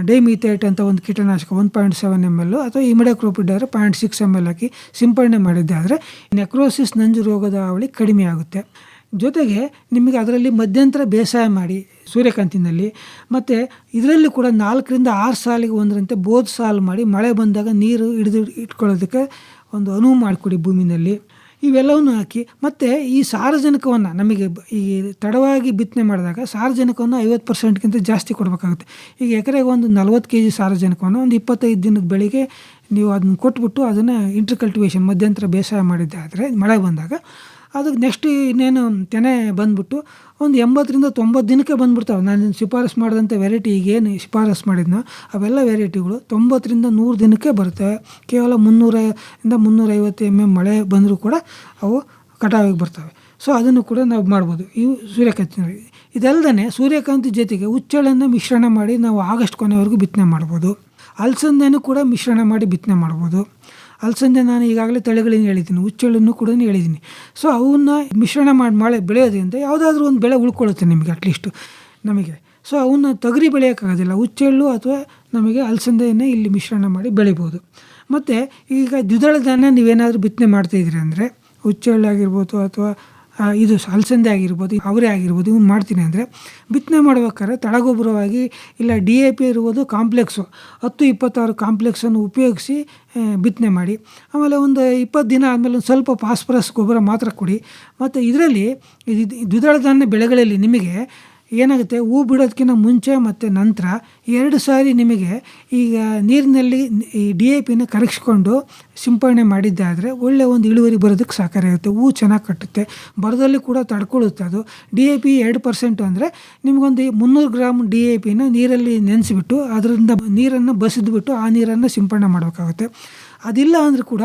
ಡೈಮಿಥೇಟ್ ಅಂತ ಒಂದು ಕೀಟನಾಶಕ 1.7 ml ಅಥವಾ ಇಮಿಡಾಕ್ಲೋಪಿಡ್ ಆದರೆ 0.6 ml ಹಾಕಿ ಸಿಂಪಡಣೆ ಮಾಡಿದ್ದಾದರೆ ನೆಕ್ರೋಸಿಸ್ ನಂಜು ರೋಗದ ಹಾವಳಿ ಕಡಿಮೆ ಆಗುತ್ತೆ. ಜೊತೆಗೆ ನಿಮಗೆ ಅದರಲ್ಲಿ ಮಧ್ಯಂತರ ಬೇಸಾಯ ಮಾಡಿ ಸೂರ್ಯಕಾಂತಿನಲ್ಲಿ. ಮತ್ತು ಇದರಲ್ಲಿ ಕೂಡ 4ರಿಂದ 6 ಸಾಲಿಗೆ ಒಂದರಂತೆ ಬೋದ್ ಸಾಲು ಮಾಡಿ ಮಳೆ ಬಂದಾಗ ನೀರು ಹಿಡಿದು ಇಟ್ಕೊಳ್ಳೋದಕ್ಕೆ ಒಂದು ಅನುವು ಮಾಡಿಕೊಡಿ ಭೂಮಿನಲ್ಲಿ. ಇವೆಲ್ಲವನ್ನು ಹಾಕಿ ಮತ್ತು ಈ ಸಾರಜನಕವನ್ನು ನಮಗೆ ಈ ತಡವಾಗಿ ಬಿತ್ತನೆ ಮಾಡಿದಾಗ ಸಾರಜನಕವನ್ನು 50%ಗಿಂತ ಜಾಸ್ತಿ ಕೊಡಬೇಕಾಗುತ್ತೆ. ಈಗ ಎಕರೆಗೆ ಒಂದು 40 kg ಸಾರಜನಕವನ್ನು ಒಂದು 25 ದಿನದ ಬೆಳೆಗೆ ನೀವು ಅದನ್ನು ಕೊಟ್ಬಿಟ್ಟು ಅದನ್ನು ಇಂಟರ್ಕಲ್ಟಿವೇಷನ್ ಮಧ್ಯಂತರ ಬೇಸಾಯ ಮಾಡಿದ್ದಾದರೆ ಮಳೆ ಬಂದಾಗ ಅದಕ್ಕೆ ನೆಕ್ಸ್ಟ್ ಇನ್ನೇನು ತೆನೆ ಬಂದುಬಿಟ್ಟು ಒಂದು 80ರಿಂದ 90 ದಿನಕ್ಕೆ ಬಂದುಬಿಡ್ತಾವೆ. ನಾನು ಶಿಫಾರಸು ಮಾಡಿದಂಥ ವೆರೈಟಿ ಈಗೇನು ಶಿಫಾರಸು ಮಾಡಿದ್ನೋ ಅವೆಲ್ಲ ವೆರೈಟಿಗಳು 90ರಿಂದ 100 ದಿನಕ್ಕೆ ಬರ್ತವೆ. ಕೇವಲ 300ರಿಂದ 350 mm ಮಳೆ ಬಂದರೂ ಕೂಡ ಅವು ಕಟಾವಿಗೆ ಬರ್ತವೆ. ಸೊ ಅದನ್ನು ಕೂಡ ನಾವು ಮಾಡ್ಬೋದು ಇವು ಸೂರ್ಯಕಾಂತಿ. ಇದಲ್ಲದೆ ಸೂರ್ಯಕಾಂತಿ ಜೊತೆಗೆ ಹುಚ್ಚೆಳ್ಳನ್ನು ಮಿಶ್ರಣ ಮಾಡಿ ನಾವು ಆಗಸ್ಟ್ ಕೊನೆವರೆಗೂ ಬಿತ್ತನೆ ಮಾಡ್ಬೋದು. ಅಲಸಂದೆನೂ ಕೂಡ ಮಿಶ್ರಣ ಮಾಡಿ ಬಿತ್ತನೆ ಮಾಡ್ಬೋದು. ಅಲಸಂದೆ ನಾನು ಈಗಾಗಲೇ ತಳಿಗಳನ್ನು ಹೇಳಿದ್ದೀನಿ, ಹುಚ್ಚೆಳ್ಳನ್ನು ಕೂಡ ಹೇಳಿದ್ದೀನಿ. ಸೊ ಅವನ್ನ ಮಿಶ್ರಣ ಮಾಡಿ ಮಳೆ ಬೆಳೆಯೋದ್ರಿಂದ ಯಾವುದಾದ್ರೂ ಒಂದು ಬೆಳೆ ಉಳ್ಕೊಳ್ಳುತ್ತೆ ನಿಮಗೆ ಅಟ್ಲೀಸ್ಟು ನಮಗೆ. ಸೊ ಅವನ್ನ ತೊಗರಿ ಬೆಳೆಯೋಕ್ಕಾಗೋದಿಲ್ಲ, ಹುಚ್ಚೆಳ್ಳು ಅಥವಾ ನಮಗೆ ಅಲಸಂದೆಯನ್ನೇ ಇಲ್ಲಿ ಮಿಶ್ರಣ ಮಾಡಿ ಬೆಳಿಬೋದು. ಮತ್ತು ಈಗ ದ್ವಿದಳ ಧಾನ್ಯ ನೀವೇನಾದರೂ ಬಿತ್ತನೆ ಮಾಡ್ತಾಯಿದ್ದೀರಿ ಅಂದರೆ ಹುಚ್ಚೆಳ್ಳು ಆಗಿರ್ಬೋದು ಅಥವಾ ಇದು ಅಲಸಂದೆ ಆಗಿರ್ಬೋದು, ಅವರೇ ಆಗಿರ್ಬೋದು, ಇವ್ನು ಮಾಡ್ತೀನಿ ಅಂದರೆ ಬಿತ್ತನೆ ಮಾಡ್ಬೇಕಾದ್ರೆ ತಳಗೊಬ್ಬರವಾಗಿ ಇಲ್ಲ DAP ಇರ್ಬೋದು, ಕಾಂಪ್ಲೆಕ್ಸು 10-26 ಕಾಂಪ್ಲೆಕ್ಸನ್ನು ಉಪಯೋಗಿಸಿ ಬಿತ್ತನೆ ಮಾಡಿ. ಆಮೇಲೆ ಒಂದು 20 ದಿನ ಆದಮೇಲೆ ಒಂದು ಸ್ವಲ್ಪ ಫಾಸ್ಫರಸ್ ಗೊಬ್ಬರ ಮಾತ್ರ ಕೊಡಿ. ಮತ್ತು ಇದರಲ್ಲಿ ದ್ವಿದಳ ಧಾನ್ಯ ಬೆಳೆಗಳಲ್ಲಿ ನಿಮಗೆ ಏನಾಗುತ್ತೆ, ಹೂ ಬಿಡೋದಕ್ಕಿಂತ ಮುಂಚೆ ಮತ್ತು ನಂತರ 2 ಸಾರಿ ನಿಮಗೆ ಈಗ ನೀರಿನಲ್ಲಿ ಈ DAPನ ಕರಗಿಸ್ಕೊಂಡು ಸಿಂಪಡಣೆ ಮಾಡಿದ್ದಾದರೆ ಒಳ್ಳೆಯ ಒಂದು ಇಳುವರಿ ಬರೋದಕ್ಕೆ ಸಹಕಾರಿಯಾಗುತ್ತೆ. ಹೂ ಚೆನ್ನಾಗಿ ಕಟ್ಟುತ್ತೆ, ಬರದಲ್ಲಿ ಕೂಡ ತಡ್ಕೊಳ್ಳುತ್ತೆ. ಅದು DAP 2% ಅಂದರೆ ನಿಮಗೊಂದು 300 ಗ್ರಾಮ್ DAPನ ನೀರಲ್ಲಿ ನೆನೆಸಿಬಿಟ್ಟು ಅದರಿಂದ ನೀರನ್ನು ಬಸಿದ್ಬಿಟ್ಟು ಆ ನೀರನ್ನು ಸಿಂಪಡಣೆ ಮಾಡಬೇಕಾಗುತ್ತೆ. ಅದಿಲ್ಲ ಅಂದರೂ ಕೂಡ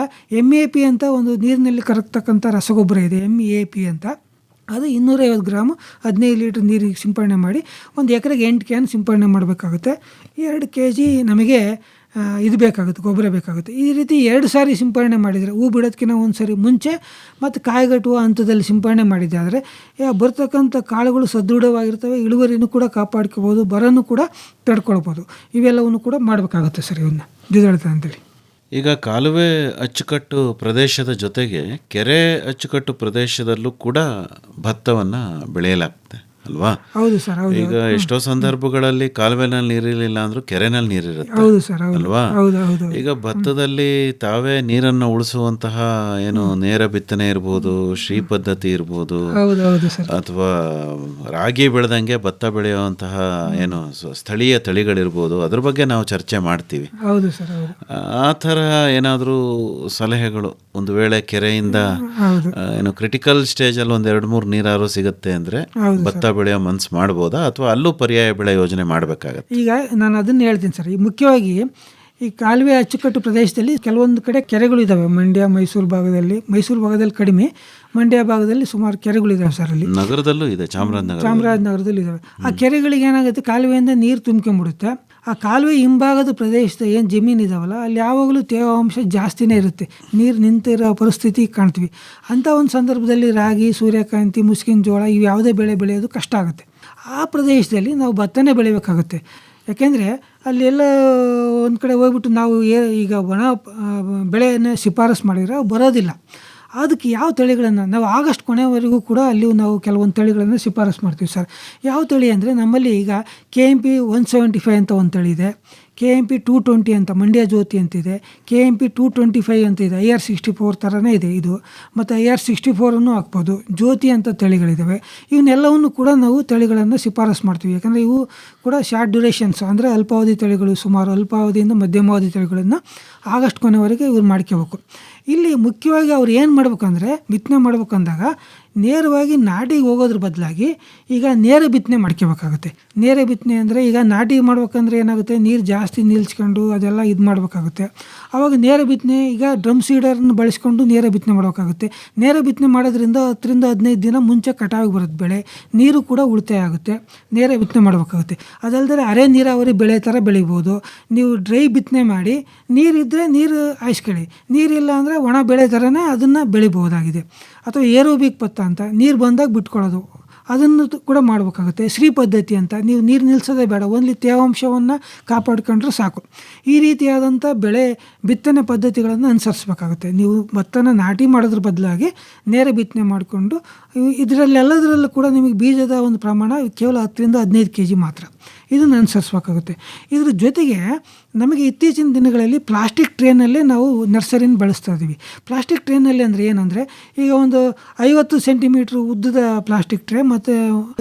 MAP ಅಂತ ಒಂದು ನೀರಿನಲ್ಲಿ ಕರಗ್ತಕ್ಕಂಥ ರಸಗೊಬ್ಬರ ಇದೆ, MAP ಅಂತ. ಅದು 250 ಗ್ರಾಮು 15 ಲೀಟ್ರ್ ನೀರಿಗೆ ಸಿಂಪಡಣೆ ಮಾಡಿ ಒಂದು ಎಕರೆಗೆ 8 ಕ್ಯಾನ್ ಸಿಂಪಡಣೆ ಮಾಡಬೇಕಾಗುತ್ತೆ. 2 kg ನಮಗೆ ಇದು ಬೇಕಾಗುತ್ತೆ, ಗೊಬ್ಬರ ಬೇಕಾಗುತ್ತೆ. ಈ ರೀತಿ 2 ಸಾರಿ ಸಿಂಪಡಣೆ ಮಾಡಿದರೆ ಹೂ ಬಿಡೋದಕ್ಕಿಂತ ಒಂದು ಸಾರಿ ಮುಂಚೆ ಮತ್ತು ಕಾಯಿಗಟ್ಟುವ ಹಂತದಲ್ಲಿ ಸಿಂಪಡಣೆ ಮಾಡಿದ್ದಾದರೆ ಬರ್ತಕ್ಕಂಥ ಕಾಳುಗಳು ಸದೃಢವಾಗಿರ್ತವೆ, ಇಳುವರಿನೂ ಕೂಡ ಕಾಪಾಡ್ಕೋಬೋದು, ಬರನೂ ಕೂಡ ತಡ್ಕೊಳ್ಬೋದು. ಇವೆಲ್ಲವನ್ನು ಕೂಡ ಮಾಡಬೇಕಾಗುತ್ತೆ ಸರ್ ಇವನ್ನ ದ್ವಿದಳ ಧಾನ್ಯದಲ್ಲಿ. ಈಗ ಕಾಲುವೆ ಅಚ್ಚುಕಟ್ಟು ಪ್ರದೇಶದ ಜೊತೆಗೆ ಕೆರೆ ಅಚ್ಚುಕಟ್ಟು ಪ್ರದೇಶದಲ್ಲೂ ಕೂಡ ಭತ್ತವನ್ನು ಬೆಳೆಯಲಾಗ್ತದೆ ಅಲ್ವಾ? ಹೌದು ಸರ್, ಹೌದು. ಈಗ ಎಷ್ಟೋ ಸಂದರ್ಭಗಳಲ್ಲಿ ಕಾಲುವೆನಲ್ಲಿ ನೀರಿರಲಿಲ್ಲ ಅಂದ್ರೂ ಕೆರೆನಲ್ಲಿ ನೀರಿರುತ್ತೆ. ಹೌದು ಸರ್, ಹೌದು ಅಲ್ವಾ? ಹೌದು ಹೌದು. ಈಗ ಭತ್ತದಲ್ಲಿ ತಾವೇ ನೀರನ್ನು ಉಳಿಸುವಂತಹ ಏನು ನೇರ ಬಿತ್ತನೆ ಇರ್ಬೋದು, ಶ್ರೀ ಪದ್ಧತಿ ಇರ್ಬೋದು, ಹೌದು ಹೌದು ಸರ್, ಅಥವಾ ರಾಗಿ ಬೆಳೆದಂಗೆ ಭತ್ತ ಬೆಳೆಯುವಂತಹ ಏನು ಸ್ಥಳೀಯ ತಳಿಗಳಿರ್ಬೋದು, ಅದ್ರ ಬಗ್ಗೆ ನಾವು ಚರ್ಚೆ ಮಾಡ್ತೀವಿ. ಹೌದು ಸರ್, ಹೌದು. ಆ ಥರ ಏನಾದರೂ ಸಲಹೆಗಳು, ಒಂದು ವೇಳೆ ಕೆರೆಯಿಂದ ಹೌದು ಏನು ಕ್ರಿಟಿಕಲ್ ಸ್ಟೇಜಲ್ಲಿ ಒಂದು 2-3 ನೀರಾರು ಸಿಗುತ್ತೆ ಅಂದರೆ ಭತ್ತ ಬೆಳೆಯೋ ಮನ್ಸು ಮಾಡ್ಬೋದಾ, ಅಥವಾ ಅಲ್ಲೂ ಪರ್ಯಾಯ ಬೆಳೆ ಯೋಜನೆ ಮಾಡಬೇಕಾಗತ್ತೆ? ಈಗ ನಾನು ಅದನ್ನು ಹೇಳ್ತೀನಿ ಸರ್. ಈ ಮುಖ್ಯವಾಗಿ ಈ ಕಾಲುವೆ ಅಚ್ಚುಕಟ್ಟು ಪ್ರದೇಶದಲ್ಲಿ ಕೆಲವೊಂದು ಕಡೆ ಕೆರೆಗಳು ಇದ್ದಾವೆ. ಮಂಡ್ಯ, ಮೈಸೂರು ಭಾಗದಲ್ಲಿ ಕಡಿಮೆ, ಮಂಡ್ಯ ಭಾಗದಲ್ಲಿ ಸುಮಾರು ಕೆರೆಗಳಿದ್ದಾವೆ ಸರ್. ಅಲ್ಲಿ ನಗರದಲ್ಲೂ ಇದೆ, ಚಾಮರಾಜನಗರದಲ್ಲಿ ಇದ್ದಾವೆ. ಆ ಕೆರೆಗಳಿಗೆ ಏನಾಗುತ್ತೆ, ಕಾಲುವೆಯಿಂದ ನೀರು ತುಂಬ್ಕೊಂಡ್ಬಿಡುತ್ತೆ. ಆ ಕಾಲುವೆ ಹಿಂಭಾಗದ ಪ್ರದೇಶದ ಏನು ಜಮೀನು ಇದಾವಲ್ಲ ಅಲ್ಲಿ ಯಾವಾಗಲೂ ತೇವಾಂಶ ಜಾಸ್ತಿನೇ ಇರುತ್ತೆ, ನೀರು ನಿಂತಿರೋ ಪರಿಸ್ಥಿತಿ ಕಾಣ್ತೀವಿ. ಅಂಥ ಒಂದು ಸಂದರ್ಭದಲ್ಲಿ ರಾಗಿ, ಸೂರ್ಯಕಾಂತಿ, ಮುಸ್ಕಿನ ಜೋಳ ಇವು ಯಾವುದೇ ಬೆಳೆ ಬೆಳೆಯೋದು ಕಷ್ಟ ಆಗುತ್ತೆ. ಆ ಪ್ರದೇಶದಲ್ಲಿ ನಾವು ಭತ್ತನೇ ಬೆಳಿಬೇಕಾಗುತ್ತೆ. ಯಾಕೆಂದರೆ ಅಲ್ಲೆಲ್ಲ ಒಂದು ಕಡೆ ಹೋಗ್ಬಿಟ್ಟು ನಾವು ಈಗ ಒಣ ಬೆಳೆಯನ್ನು ಶಿಫಾರಸು ಮಾಡಿದರೆ ಬರೋದಿಲ್ಲ. ಅದಕ್ಕೆ ಯಾವ ತಳಿಗಳನ್ನು ನಾವು ಆಗಸ್ಟ್ ಕೊನೆವರೆಗೂ ಕೂಡ ಅಲ್ಲಿ ನಾವು ಕೆಲವೊಂದು ತಳಿಗಳನ್ನು ಶಿಫಾರಸು ಮಾಡ್ತೀವಿ ಸರ್. ಯಾವ ತಳಿ ಅಂದರೆ ನಮ್ಮಲ್ಲಿ ಈಗ KMP 175 ಅಂತ ಒಂದು ತಳಿ ಇದೆ, KMP 220 ಅಂತ ಮಂಡ್ಯ ಜ್ಯೋತಿ ಅಂತಿದೆ, KMP 225 ಅಂತ ಇದೆ, IR64 ಥರನೇ ಇದೆ ಇದು, ಮತ್ತು IR64 ಹಾಕ್ಬೋದು, ಜ್ಯೋತಿ ಅಂತ ತಳಿಗಳಿದ್ದಾವೆ. ಇವನ್ನೆಲ್ಲವನ್ನು ಕೂಡ ನಾವು ತಳಿಗಳನ್ನು ಶಿಫಾರಸು ಮಾಡ್ತೀವಿ. ಯಾಕಂದರೆ ಇವು ಕೂಡ ಶಾರ್ಟ್ ಡ್ಯೂರೇಷನ್ಸ್, ಅಂದರೆ ಅಲ್ಪಾವಧಿ ತಳಿಗಳು, ಸುಮಾರು ಅಲ್ಪಾವಧಿಯಿಂದ ಮಧ್ಯಮಾವಧಿ ತಳಿಗಳನ್ನು ಆಗಸ್ಟ್ ಕೊನೆವರೆಗೆ ಇವ್ರು ಮಾಡ್ಕೋಬೇಕು. ಇಲ್ಲಿ ಮುಖ್ಯವಾಗಿ ಅವ್ರು ಏನು ಮಾಡ್ಬೇಕಂದ್ರೆ ಬಿತ್ತನೆ ಮಾಡ್ಬೇಕಂದಾಗ ನೇರವಾಗಿ ನಾಟಿಗೆ ಹೋಗೋದ್ರ ಬದಲಾಗಿ ಈಗ ನೇರ ಬಿತ್ತನೆ ಮಾಡ್ಕೋಬೇಕಾಗುತ್ತೆ. ನೇರ ಬಿತ್ತನೆ ಅಂದರೆ ಈಗ ನಾಟಿ ಮಾಡ್ಬೇಕಂದ್ರೆ ಏನಾಗುತ್ತೆ, ನೀರು ಜಾಸ್ತಿ ನಿಲ್ಸ್ಕೊಂಡು ಅದೆಲ್ಲ ಇದು ಮಾಡಬೇಕಾಗುತ್ತೆ. ಆವಾಗ ನೇರ ಬಿತ್ತನೆ ಈಗ ಡ್ರಮ್ ಸೀಡರ್ನ ಬಳಸ್ಕೊಂಡು ನೇರ ಬಿತ್ತನೆ ಮಾಡಬೇಕಾಗುತ್ತೆ. ನೇರ ಬಿತ್ತನೆ ಮಾಡೋದ್ರಿಂದ 10 ರಿಂದ 15 ದಿನ ಮುಂಚೆ ಕಟಾವಿಗೆ ಬರುತ್ತೆ ಬೆಳೆ, ನೀರು ಕೂಡ ಉಳಿತಾಯ ಆಗುತ್ತೆ. ನೇರ ಬಿತ್ತನೆ ಮಾಡಬೇಕಾಗುತ್ತೆ. ಅದಲ್ಲದೆ ಅರೆ ನೀರಾವರಿ ಬೆಳೆ ಥರ ಬೆಳಿಬೋದು. ನೀವು ಡ್ರೈ ಬಿತ್ತನೆ ಮಾಡಿ ನೀರಿದ್ದರೆ ನೀರು ಹಾಯಿಸ್ಕೊಳ್ಳಿ, ನೀರಿಲ್ಲ ಅಂದರೆ ಒಣ ಬೆಳೆ ಥರನೇ ಅದನ್ನು ಬೆಳಿಬೋದಾಗಿದೆ. ಅಥವಾ ಏರೋಬಿಕ್ ಭತ್ತ ಅಂತ ನೀರು ಬಂದಾಗ ಬಿಟ್ಕೊಳ್ಳೋದು, ಅದನ್ನು ಕೂಡ ಮಾಡಬೇಕಾಗುತ್ತೆ. ಶ್ರೀ ಪದ್ಧತಿ ಅಂತ ನೀವು ನೀರು ನಿಲ್ಲಿಸೋದೇ ಬೇಡ, ಓನ್ಲಿ ತೇವಾಂಶವನ್ನು ಕಾಪಾಡ್ಕೊಂಡ್ರೆ ಸಾಕು. ಈ ರೀತಿಯಾದಂಥ ಬೆಳೆ ಬಿತ್ತನೆ ಪದ್ಧತಿಗಳನ್ನು ಅನುಸರಿಸ್ಬೇಕಾಗುತ್ತೆ. ನೀವು ಭತ್ತನ ನಾಟಿ ಮಾಡೋದ್ರ ಬದಲಾಗಿ ನೇರ ಬಿತ್ತನೆ ಮಾಡಿಕೊಂಡು ಇದರಲ್ಲೆಲ್ಲದರಲ್ಲೂ ಕೂಡ ನಿಮಗೆ ಬೀಜದ ಒಂದು ಪ್ರಮಾಣ ಕೇವಲ 10 ರಿಂದ 15 kg ಮಾತ್ರ, ಇದನ್ನು ಅನುಸರಿಸ್ಬೇಕಾಗುತ್ತೆ. ಇದ್ರ ಜೊತೆಗೆ ನಮಗೆ ಇತ್ತೀಚಿನ ದಿನಗಳಲ್ಲಿ ಪ್ಲಾಸ್ಟಿಕ್ ಟ್ರೇನಲ್ಲೇ ನಾವು ನರ್ಸರಿನ ಬಳಸ್ತಾ ಇದ್ದೀವಿ. ಪ್ಲಾಸ್ಟಿಕ್ ಟ್ರೇನಲ್ಲಿ ಅಂದರೆ ಏನಂದರೆ ಈಗ ಒಂದು 50 ಸೆಂಟಿಮೀಟ್ರ್ ಉದ್ದದ ಪ್ಲಾಸ್ಟಿಕ್ ಟ್ರೇ ಮತ್ತು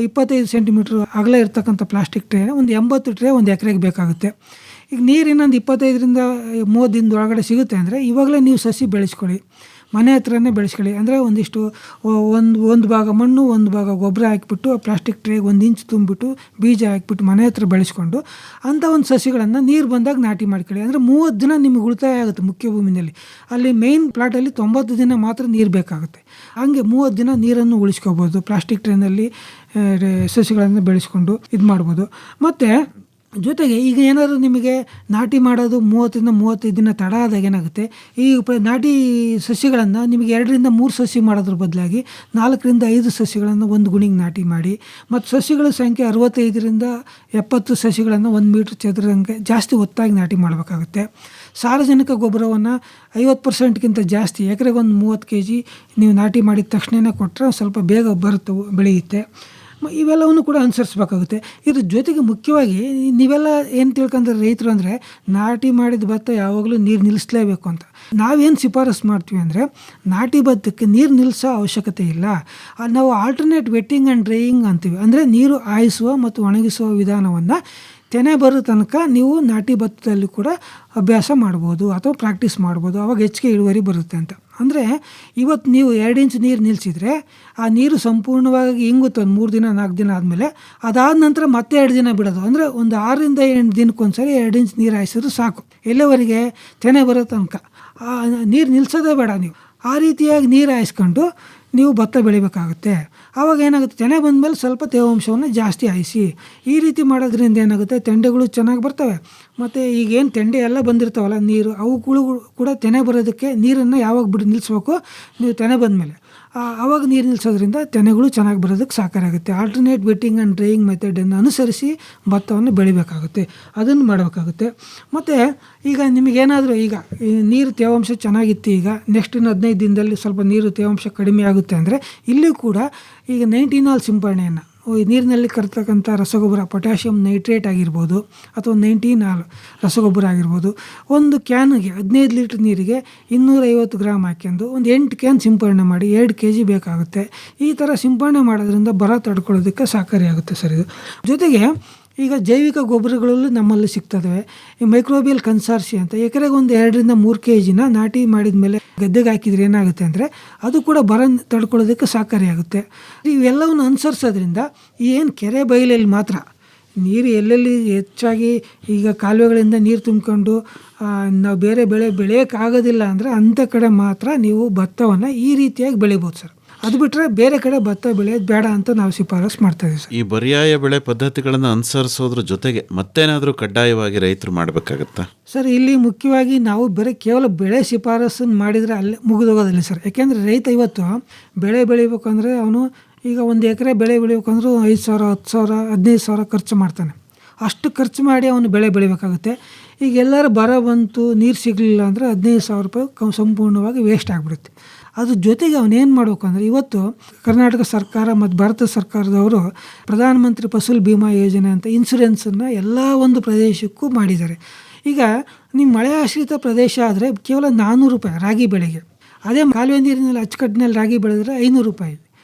25 ಸೆಂಟಿಮೀಟ್ರ್ ಅಗಲ ಇರ್ತಕ್ಕಂಥ ಪ್ಲಾಸ್ಟಿಕ್ ಟ್ರೇ, ಒಂದು 80 ಟ್ರೇ ಒಂದು ಎಕರೆಗೆ ಬೇಕಾಗುತ್ತೆ. ಈಗ ನೀರು ಇನ್ನೊಂದು 25 ರಿಂದ 30 ದಿನದ ಒಳಗಡೆ ಸಿಗುತ್ತೆ ಅಂದರೆ ಇವಾಗಲೇ ನೀವು ಸಸಿ ಬೆಳೆಸ್ಕೊಳ್ಳಿ, ಮನೆ ಹತ್ರನೇ ಬೆಳೆಸ್ಕೊಳ್ಳಿ. ಅಂದರೆ ಒಂದಿಷ್ಟು ಒಂದು ಭಾಗ ಮಣ್ಣು, ಒಂದು ಭಾಗ ಗೊಬ್ಬರ ಹಾಕಿಬಿಟ್ಟು ಆ ಪ್ಲಾಸ್ಟಿಕ್ ಟ್ರೇಗೆ 1 ಇಂಚ್ ತುಂಬಿಬಿಟ್ಟು ಬೀಜ ಹಾಕಿಬಿಟ್ಟು ಮನೆ ಹತ್ರ ಬೆಳೆಸ್ಕೊಂಡು ಅಂಥ ಒಂದು ಸಸಿಗಳನ್ನು ನೀರು ಬಂದಾಗ ನಾಟಿ ಮಾಡ್ಕೊಳ್ಳಿ. ಅಂದರೆ 30 ದಿನ ನಿಮಗೆ ಉಳಿತಾಯ ಆಗುತ್ತೆ. ಮುಖ್ಯ ಭೂಮಿನಲ್ಲಿ ಅಲ್ಲಿ ಮೇಯ್ನ್ ಪ್ಲಾಟಲ್ಲಿ 90 ದಿನ ಮಾತ್ರ ನೀರು ಬೇಕಾಗುತ್ತೆ. ಹಂಗೆ 30 ದಿನ ನೀರನ್ನು ಉಳಿಸ್ಕೋಬೋದು ಪ್ಲಾಸ್ಟಿಕ್ ಟ್ರೇನಲ್ಲಿ ಸಸಿಗಳನ್ನು ಬೆಳೆಸ್ಕೊಂಡು ಇದು ಮಾಡ್ಬೋದು. ಮತ್ತು ಜೊತೆಗೆ ಈಗ ಏನಾದರೂ ನಿಮಗೆ ನಾಟಿ ಮಾಡೋದು 30 ರಿಂದ 35 ದಿನ ತಡ ಆದಾಗ ಏನಾಗುತ್ತೆ, ಈ ನಾಟಿ ಸಸಿಗಳನ್ನು ನಿಮಗೆ 2 ರಿಂದ 3 ಸಸಿ ಮಾಡೋದ್ರ ಬದಲಾಗಿ 4 ರಿಂದ 5 ಸಸಿಗಳನ್ನು ಒಂದು ಗುಣಿಗೆ ನಾಟಿ ಮಾಡಿ, ಮತ್ತು ಸಸಿಗಳ ಸಂಖ್ಯೆ 65 ರಿಂದ 70 ಸಸಿಗಳನ್ನು 1 ಮೀಟ್ರ್ ಚದರಂಗೆ ಜಾಸ್ತಿ ಒತ್ತಾಗಿ ನಾಟಿ ಮಾಡಬೇಕಾಗುತ್ತೆ. ಸಾರಜನಕ ಗೊಬ್ಬರವನ್ನು 50% ಜಾಸ್ತಿ, ಎಕರೆಗೆ ಒಂದು 30 kg ನೀವು ನಾಟಿ ಮಾಡಿದ ತಕ್ಷಣವೇ ಕೊಟ್ಟರೆ ಸ್ವಲ್ಪ ಬೇಗ ಬೆಳೆಯುತ್ತೆ. ಇವೆಲ್ಲವನ್ನು ಕೂಡ ಅನುಸರಿಸ್ಬೇಕಾಗುತ್ತೆ. ಇದ್ರ ಜೊತೆಗೆ ಮುಖ್ಯವಾಗಿ ನೀವೆಲ್ಲ ಏನು ತಿಳ್ಕೊಂಡ್ರೆ ರೈತರು ಅಂದರೆ ನಾಟಿ ಮಾಡಿದ ಭತ್ತ ಯಾವಾಗಲೂ ನೀರು ನಿಲ್ಲಿಸಲೇಬೇಕು ಅಂತ. ನಾವೇನು ಶಿಫಾರಸು ಮಾಡ್ತೀವಿ ಅಂದರೆ ನಾಟಿ ಭತ್ತಕ್ಕೆ ನೀರು ನಿಲ್ಲಿಸೋ ಅವಶ್ಯಕತೆ ಇಲ್ಲ. ನಾವು ಆಲ್ಟರ್ನೇಟ್ ವೆಟ್ಟಿಂಗ್ ಆ್ಯಂಡ್ ಡ್ರೈಯಿಂಗ್ ಅಂತೀವಿ. ಅಂದರೆ ನೀರು ಹಾಯಿಸುವ ಮತ್ತು ಒಣಗಿಸುವ ವಿಧಾನವನ್ನು ತೆನೆ ಬರೋ ತನಕ ನೀವು ನಾಟಿ ಭತ್ತದಲ್ಲಿ ಕೂಡ ಅಭ್ಯಾಸ ಮಾಡ್ಬೋದು ಅಥವಾ ಪ್ರಾಕ್ಟೀಸ್ ಮಾಡ್ಬೋದು. ಆವಾಗ ಹೆಚ್ಚಿಗೆ ಇಳುವರಿ ಬರುತ್ತೆ ಅಂತ. ಅಂದರೆ ಇವತ್ತು ನೀವು 2 ಇಂಚ್ ನೀರು ನಿಲ್ಲಿಸಿದರೆ ಆ ನೀರು ಸಂಪೂರ್ಣವಾಗಿ ಇಂಗುತ್ತೆ ಒಂದು 3 ದಿನ 4 ದಿನ ಆದಮೇಲೆ. ಅದಾದ ನಂತರ ಮತ್ತೆ 2 ದಿನ ಬಿಡೋದು. ಅಂದರೆ ಒಂದು 6 ರಿಂದ 8 ದಿನಕ್ಕೊಂದ್ಸರಿ 2 ಇಂಚ್ ನೀರು ಹಾಯಿಸಿದ್ರು ಸಾಕು, ಎಲ್ಲಿವರೆಗೆ ತೆನೆ ಬರೋ ತನಕ. ನೀರು ನಿಲ್ಲಿಸೋದೇ ಬೇಡ ನೀವು. ಆ ರೀತಿಯಾಗಿ ನೀರು ಹಾಯಿಸ್ಕೊಂಡು ನೀವು ಭತ್ತ ಬೆಳಿಬೇಕಾಗುತ್ತೆ. ಆವಾಗ ಏನಾಗುತ್ತೆ, ತೆನೆ ಬಂದಮೇಲೆ ಸ್ವಲ್ಪ ತೇವಾಂಶವನ್ನು ಜಾಸ್ತಿ ಹಾಯಿಸಿ. ಈ ರೀತಿ ಮಾಡೋದ್ರಿಂದ ಏನಾಗುತ್ತೆ, ತೆಂಡೆಗಳು ಚೆನ್ನಾಗಿ ಬರ್ತವೆ. ಮತ್ತು ಈಗೇನು ತೆಂಡೆ ಎಲ್ಲ ಬಂದಿರ್ತಾವಲ್ಲ ನೀರು, ಅವುಗಳು ಕೂಡ ತೆನೆ ಬರೋದಕ್ಕೆ ನೀರನ್ನು ಯಾವಾಗ ನಿಲ್ಲಿಸ್ಬೇಕು, ನೀವು ತೆನೆ ಬಂದಮೇಲೆ ಆವಾಗ ನೀರು ನಿಲ್ಲಿಸೋದ್ರಿಂದ ತೆನೆಗಳು ಚೆನ್ನಾಗಿ ಬರೋದಕ್ಕೆ ಸಹಕಾರಿಯಾಗುತ್ತೆ. ಆಲ್ಟರ್ನೇಟ್ ವೆಟ್ಟಿಂಗ್ ಆ್ಯಂಡ್ ಡ್ರೈಯಿಂಗ್ ಮೆಥಡನ್ನು ಅನುಸರಿಸಿ ಭತ್ತವನ್ನು ಬೆಳಿಬೇಕಾಗುತ್ತೆ, ಅದನ್ನು ಮಾಡಬೇಕಾಗುತ್ತೆ. ಮತ್ತು ಈಗ ನಿಮಗೇನಾದರೂ ಈಗ ಈ ನೀರು ತೇವಾಂಶ ಚೆನ್ನಾಗಿತ್ತು, ಈಗ ನೆಕ್ಸ್ಟ್ 15 ದಿನದಲ್ಲಿ ಸ್ವಲ್ಪ ನೀರು ತೇವಾಂಶ ಕಡಿಮೆ ಆಗುತ್ತೆ ಅಂದರೆ ಇಲ್ಲಿ ಕೂಡ ಈಗ 19 ಸಿಂಪರಣೆಯನ್ನು ನೀರಿನಲ್ಲಿ ಕರ್ತಕ್ಕಂಥ ರಸಗೊಬ್ಬರ ಪೊಟ್ಯಾಷಿಯಂ ನೈಟ್ರೇಟ್ ಆಗಿರ್ಬೋದು ಅಥವಾ 19 ರಸಗೊಬ್ಬರ ಆಗಿರ್ಬೋದು, ಒಂದು ಕ್ಯಾನ್ಗೆ 15 ಲೀಟ್ರ್ ನೀರಿಗೆ 250 ಗ್ರಾಮ್ ಹಾಕ್ಯಂಡು ಒಂದು 8 ಕ್ಯಾನ್ ಸಿಂಪರಣೆ ಮಾಡಿ 2 kg ಬೇಕಾಗುತ್ತೆ. ಈ ಥರ ಸಿಂಪರಣೆ ಮಾಡೋದ್ರಿಂದ ಬರ ತಡ್ಕೊಳ್ಳೋದಕ್ಕೆ ಸಹಕಾರಿಯಾಗುತ್ತೆ ಸರ್ ಇದು. ಜೊತೆಗೆ ಈಗ ಜೈವಿಕ ಗೊಬ್ಬರಗಳಲ್ಲೂ ನಮ್ಮಲ್ಲಿ ಸಿಗ್ತವೆ. ಈ ಮೈಕ್ರೋಬಿಯಲ್ ಕನ್ಸಾರ್ಸಿ ಅಂತ ಎಕರೆಗೆ ಒಂದು 2 ರಿಂದ 3 kg ನಾಟಿ ಮಾಡಿದ ಮೇಲೆ ಗದ್ದೆಗೆ ಹಾಕಿದ್ರೆ ಏನಾಗುತ್ತೆ ಅಂದರೆ ಅದು ಕೂಡ ಬರ ತಡ್ಕೊಳ್ಳೋದಕ್ಕೆ ಸಹಕಾರಿಯಾಗುತ್ತೆ. ಇವೆಲ್ಲವನ್ನು ಅನುಸರಿಸೋದ್ರಿಂದ ಏನು ಕೆರೆ ಬಯಲಲ್ಲಿ ಮಾತ್ರ ನೀರು ಎಲ್ಲೆಲ್ಲಿ ಹೆಚ್ಚಾಗಿ ಈಗ ಕಾಲುವೆಗಳಿಂದ ನೀರು ತುಂಬಿಕೊಂಡು ನಾವು ಬೇರೆ ಬೆಳೆ ಬೆಳೆಯೋಕ್ಕಾಗೋದಿಲ್ಲ ಅಂದರೆ ಅಂಥ ಕಡೆ ಮಾತ್ರ ನೀವು ಭತ್ತವನ್ನು ಈ ರೀತಿಯಾಗಿ ಬೆಳಿಬೋದು ಸರ್. ಅದು ಬಿಟ್ಟರೆ ಬೇರೆ ಕಡೆ ಭತ್ತ ಬೆಳೆಯೋದು ಬೇಡ ಅಂತ ನಾವು ಶಿಫಾರಸು ಮಾಡ್ತಾ ಇದ್ದೀವಿ ಸರ್. ಈ ಪರ್ಯಾಯ ಬೆಳೆ ಪದ್ಧತಿಗಳನ್ನು ಅನುಸರಿಸೋದ್ರ ಜೊತೆಗೆ ಮತ್ತೇನಾದರೂ ಕಡ್ಡಾಯವಾಗಿ ರೈತರು ಮಾಡಬೇಕಾಗತ್ತಾ ಸರ್? ಇಲ್ಲಿ ಮುಖ್ಯವಾಗಿ ನಾವು ಕೇವಲ ಬೆಳೆ ಶಿಫಾರಸನ್ನು ಮಾಡಿದರೆ ಅಲ್ಲೇ ಮುಗಿದೋಗೋದಿಲ್ಲ ಸರ್. ಯಾಕೆಂದರೆ ರೈತ ಇವತ್ತು ಬೆಳೆ ಬೆಳಿಬೇಕಂದ್ರೆ ಅವನು ಈಗ 1 ಎಕರೆ ಬೆಳೆ ಬೆಳಿಬೇಕಂದ್ರೂ 5,000, 10,000, 15,000 ಖರ್ಚು ಮಾಡ್ತಾನೆ. ಅಷ್ಟು ಖರ್ಚು ಮಾಡಿ ಅವನು ಬೆಳೆ ಬೆಳಿಬೇಕಾಗುತ್ತೆ. ಈಗ ಎಲ್ಲರೂ ಬರ ಬಂತು, ನೀರು ಸಿಗಲಿಲ್ಲ ಅಂದರೆ 15,000 ರೂಪಾಯಿ ಸಂಪೂರ್ಣವಾಗಿ ವೇಸ್ಟ್ ಆಗಿಬಿಡುತ್ತೆ. ಅದ್ರ ಜೊತೆಗೆ ಅವನೇನು ಮಾಡಬೇಕು ಅಂದರೆ, ಇವತ್ತು ಕರ್ನಾಟಕ ಸರ್ಕಾರ ಮತ್ತು ಭಾರತ ಸರ್ಕಾರದವರು ಪ್ರಧಾನಮಂತ್ರಿ ಫಸಲ್ ಬಿಮಾ ಯೋಜನೆ ಅಂತ ಇನ್ಶೂರೆನ್ಸನ್ನು ಎಲ್ಲ ಒಂದು ಪ್ರದೇಶಕ್ಕೂ ಮಾಡಿದ್ದಾರೆ. ಈಗ ನಿಮ್ಮ ಮಳೆ ಆಶ್ರಿತ ಪ್ರದೇಶ ಆದರೆ ಕೇವಲ 400 ರೂಪಾಯಿ ರಾಗಿ ಬೆಳೆಗೆ. ಅದೇ ಕಾಲುವೆ ನೀರಿನಲ್ಲಿ ಅಚ್ಚುಕಟ್ಟಿನಲ್ಲಿ ರಾಗಿ ಬೆಳೆದ್ರೆ 500 ರೂಪಾಯಿ.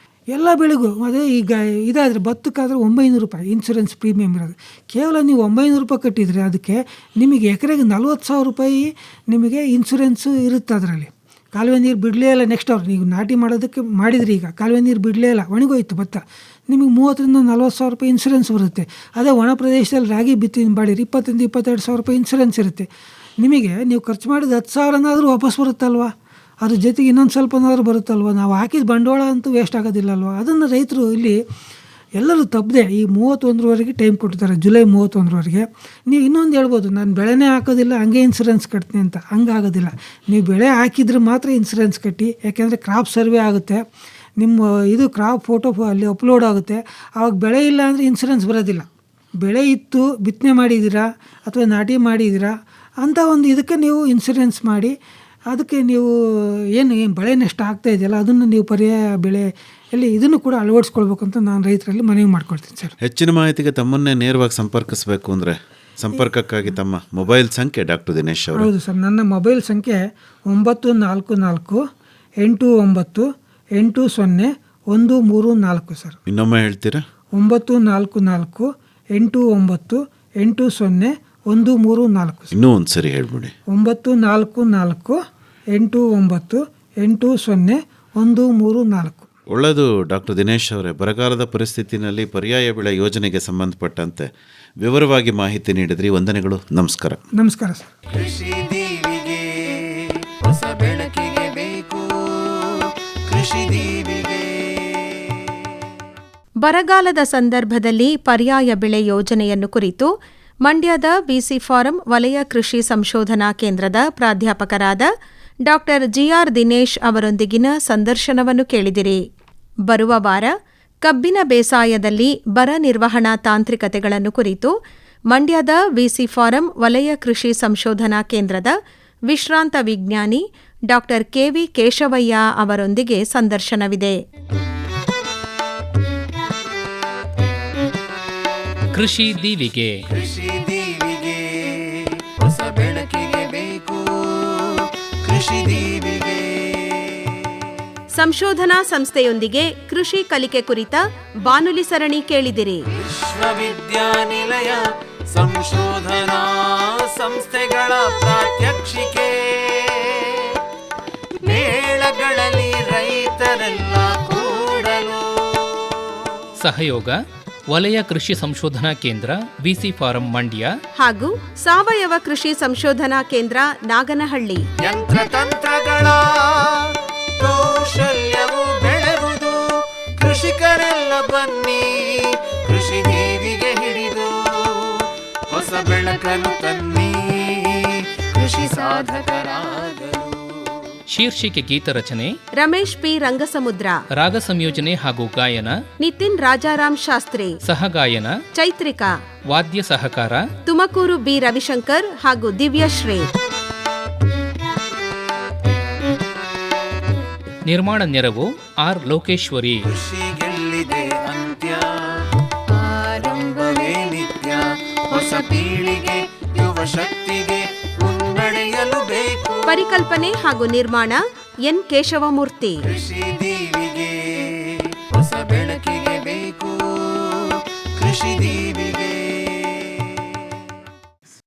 ಎಲ್ಲ ಬೆಳೆಗೂ ಅದೇ ಈಗ ಇದಾದರೆ ಭತ್ತಕ್ಕಾದರೆ 900 ರೂಪಾಯಿ ಇನ್ಶೂರೆನ್ಸ್ ಪ್ರೀಮಿಯಮ್ ಇರೋದು. ಕೇವಲ ನೀವು 900 ರೂಪಾಯಿ ಕಟ್ಟಿದರೆ ಅದಕ್ಕೆ ನಿಮಗೆ ಎಕರೆಗೆ 40,000 ರೂಪಾಯಿ ನಿಮಗೆ ಇನ್ಶೂರೆನ್ಸು ಇರುತ್ತೆ. ಅದರಲ್ಲಿ ಕಾಲುವೆ ನೀರು ಬಿಡಲೇ ಇಲ್ಲ, ನೆಕ್ಸ್ಟ್ ಅವ್ರು ನೀವು ನಾಟಿ ಮಾಡೋದಕ್ಕೆ ಮಾಡಿದ್ರಿ, ಈಗ ಕಾಲುವೆ ನೀರು ಬಿಡಲೇ ಇಲ್ಲ, ಒಣಗೋಯ್ತು ಭತ್ತ, ನಿಮಗೆ 30,000-40,000 ರೂಪಾಯಿ ಇನ್ಶೂರೆನ್ಸ್ ಬರುತ್ತೆ. ಅದೇ ಒಣ ಪ್ರದೇಶದಲ್ಲಿ ರಾಗಿ ಬಿತ್ತಿ ಮಾಡಿರಿ 20,000-22,000 ರೂಪಾಯಿ ಇನ್ಶೂರೆನ್ಸ್ ಇರುತ್ತೆ. ನಿಮಗೆ ನೀವು ಖರ್ಚು ಮಾಡಿದ 10,000 ವಾಪಸ್ ಬರುತ್ತಲ್ವ, ಅದ್ರ ಜೊತೆಗೆ ಇನ್ನೊಂದು ಸ್ವಲ್ಪನಾದ್ರೂ ಬರುತ್ತಲ್ವ. ನಾವು ಹಾಕಿದ ಬಂಡವಾಳ ಅಂತೂ ವೇಸ್ಟ್ ಆಗೋದಿಲ್ಲಲ್ವ. ಅದನ್ನು ರೈತರು ಇಲ್ಲಿ ಎಲ್ಲರೂ ತಪ್ಪದೆ ಈ 31ರವರೆಗೆ ಟೈಮ್ ಕೊಡ್ತಾರೆ, ಜುಲೈ 31ರವರೆಗೆ. ನೀವು ಇನ್ನೊಂದು ಹೇಳ್ಬೋದು, ನಾನು ಬೆಳೆನೇ ಹಾಕೋದಿಲ್ಲ ಹಂಗೆ ಇನ್ಶೂರೆನ್ಸ್ ಕಟ್ತೀನಿ ಅಂತ. ಹಂಗಾಗೋದಿಲ್ಲ. ನೀವು ಬೆಳೆ ಹಾಕಿದ್ರೆ ಮಾತ್ರ ಇನ್ಶೂರೆನ್ಸ್ ಕಟ್ಟಿ, ಯಾಕೆಂದರೆ ಕ್ರಾಪ್ ಸರ್ವೆ ಆಗುತ್ತೆ, ನಿಮ್ಮ ಇದು ಕ್ರಾಪ್ ಫೋಟೋ ಅಲ್ಲಿ ಅಪ್ಲೋಡ್ ಆಗುತ್ತೆ. ಆವಾಗ ಬೆಳೆ ಇಲ್ಲ ಅಂದರೆ ಇನ್ಶೂರೆನ್ಸ್ ಬರೋದಿಲ್ಲ. ಬೆಳೆ ಇತ್ತು, ಬಿತ್ತನೆ ಮಾಡಿದ್ದೀರಾ ಅಥವಾ ನಾಟಿ ಮಾಡಿದ್ದೀರಾ ಅಂತ ಒಂದು ಇದಕ್ಕೆ ನೀವು ಇನ್ಶೂರೆನ್ಸ್ ಮಾಡಿ, ಅದಕ್ಕೆ ನೀವು ಏನು ಬೆಳೆ ನಷ್ಟ ಆಗ್ತಾ ಇದೆಯಲ್ಲ ಅದನ್ನು ನೀವು ಪರ್ಯಾಯ ಬೆಳೆಯಲ್ಲಿ ಇದನ್ನು ಕೂಡ ಅಳವಡಿಸ್ಕೊಳ್ಬೇಕು ಅಂತ ನಾನು ರೈತರಲ್ಲಿ ಮನವಿ ಮಾಡ್ಕೊಳ್ತೀನಿ ಸರ್. ಹೆಚ್ಚಿನ ಮಾಹಿತಿಗೆ ತಮ್ಮನ್ನೇ ನೇರವಾಗಿ ಸಂಪರ್ಕಿಸಬೇಕು ಅಂದರೆ ಸಂಪರ್ಕಕ್ಕಾಗಿ ತಮ್ಮ ಮೊಬೈಲ್ ಸಂಖ್ಯೆ ಡಾಕ್ಟರ್ ದಿನೇಶ್ ಅವರು? ಹೌದು ಸರ್, ನನ್ನ ಮೊಬೈಲ್ ಸಂಖ್ಯೆ 944-898-0-134 ಸರ್. ಇನ್ನೊಮ್ಮೆ ಹೇಳ್ತೀರಾ? 944-898-0-134. ಇನ್ನೂ ಒಂದು ಸರಿ ಹೇಳ್ಬಿಡಿ. 944-898-0-134. ಒಳ್ಳೆಯದು ಡಾಕ್ಟರ್ ದಿನೇಶ್ ಅವರೇ. ಬರಗಾಲದ ಪರಿಸ್ಥಿತಿನಲ್ಲಿ ಪರ್ಯಾಯ ಬೆಳೆ ಯೋಜನೆಗೆ ಸಂಬಂಧಪಟ್ಟಂತೆ ವಿವರವಾಗಿ ಮಾಹಿತಿ ನೀಡಿದ್ರಿ. ವಂದನೆಗಳು. ನಮಸ್ಕಾರ. ನಮಸ್ಕಾರ ಸರ್. ಕೃಷಿ ದೀವಿಗೆ ಹೊಸ ಬೆಳಕಿಗೆ ಬೇಕು ಕೃಷಿ ದೀವಿಗೆ. ಬರಗಾಲದ ಸಂದರ್ಭದಲ್ಲಿ ಪರ್ಯಾಯ ಬೆಳೆ ಯೋಜನೆಯನ್ನು ಕುರಿತು ಮಂಡ್ಯದ ಬಿಸಿ ಫಾರಂ ವಲಯ ಕೃಷಿ ಸಂಶೋಧನಾ ಕೇಂದ್ರದ ಪ್ರಾಧ್ಯಾಪಕರಾದ ಡಾಕ್ಟರ್ ಜಿಆರ್ ದಿನೇಶ್ ಅವರೊಂದಿಗಿನ ಸಂದರ್ಶನವನ್ನು ಕೇಳಿದಿರಿ. ಬರುವ ವಾರ ಕಬ್ಬಿನ ಬೇಸಾಯದಲ್ಲಿ ಬರ ನಿರ್ವಹಣಾ ತಾಂತ್ರಿಕತೆಗಳನ್ನು ಕುರಿತು ಮಂಡ್ಯದ ಬಿಸಿ ಫಾರಂ ವಲಯ ಕೃಷಿ ಸಂಶೋಧನಾ ಕೇಂದ್ರದ ವಿಶ್ರಾಂತ ವಿಜ್ಞಾನಿ ಡಾಕ್ಟರ್ ಕೆವಿ ಕೇಶವಯ್ಯ ಅವರೊಂದಿಗೆ ಸಂದರ್ಶನವಿದೆ. ಕೃಷಿ ದೀವಿಗೆ ಕೃಷಿ ದೀವಿಗೆ ಹೊಸ ಬೆಳಕಿಗೆ ಬೇಕು ಕೃಷಿ ದೀವಿಗೆ. ಸಂಶೋಧನಾ ಸಂಸ್ಥೆಯೊಂದಿಗೆ ಕೃಷಿ ಕಲಿಕೆ ಕುರಿತ ಬಾನುಲಿ ಸರಣಿ ಕೇಳಿದಿರಿ. ವಿಶ್ವವಿದ್ಯಾನಿಲಯ ಸಂಶೋಧನಾ ಸಂಸ್ಥೆಗಳ ಪ್ರಾತ್ಯಕ್ಷಿಕೆ, ಮೇಳಗಳಲ್ಲಿ ರೈತರೆಲ್ಲ ಕೂಡಲು. ಸಹಯೋಗ ವಲಯ ಕೃಷಿ ಸಂಶೋಧನಾ ಕೇಂದ್ರ ಬಿಸಿ ಫಾರಂ ಮಂಡ್ಯ ಹಾಗೂ ಸಾವಯವ ಕೃಷಿ ಸಂಶೋಧನಾ ಕೇಂದ್ರ ನಾಗನಹಳ್ಳಿ. ಯಂತ್ರತಂತ್ರಗಳ ಕೌಶಲ್ಯವು ಬೆಳೆವುದು, ಕೃಷಿಕರೆಲ್ಲ ಬನ್ನಿ ಕೃಷಿ ದೀವಿಗೆ ಹಿಡಿದು ಹೊಸ ಬೆಳಕನ್ನು ತನ್ನಿ ಕೃಷಿ ಸಾಧಕರಾಗಲು. ಶೀರ್ಷಿಕೆ ಗೀತರಚನೆ ರಮೇಶ್ ಪಿ ರಂಗಸಮುದ್ರ. ರಾಗ ಸಂಯೋಜನೆ ಹಾಗೂ ಗಾಯನ ನಿತಿನ್ ರಾಜಾರಾಮ್ ಶಾಸ್ತ್ರಿ. ಸಹಗಾಯನ ಚೈತ್ರಿಕಾ. ವಾದ್ಯ ಸಹಕಾರ ತುಮಕೂರು ಬಿ ರವಿಶಂಕರ್ ಹಾಗೂ ದಿವ್ಯಶ್ರೀ. ನಿರ್ಮಾಣ ನೆರವು ಆರ್ ಲೋಕೇಶ್ವರಿ. ಕೃಷಿ ಗೆಲ್ಲಿದೆ ಅಂತ್ಯ, ಆರಂಭವೇ ನಿತ್ಯ. ಹೊಸ ಪೀಳಿಗೆ ಯುವ ಶಕ್ತಿಗೆ ಮುನ್ನಡೆಯಲು ಬೇಕು. ಪರಿಕಲ್ಪನೆ ಹಾಗೂ ನಿರ್ಮಾಣ ಎನ್ ಕೇಶವಮೂರ್ತಿ. ಕೃಷಿ ದೀವಿಗೆ ಹೊಸ ಬೆಳಕಿಗೆ ಬೇಕು ಕೃಷಿ ದೀವಿಗೆ.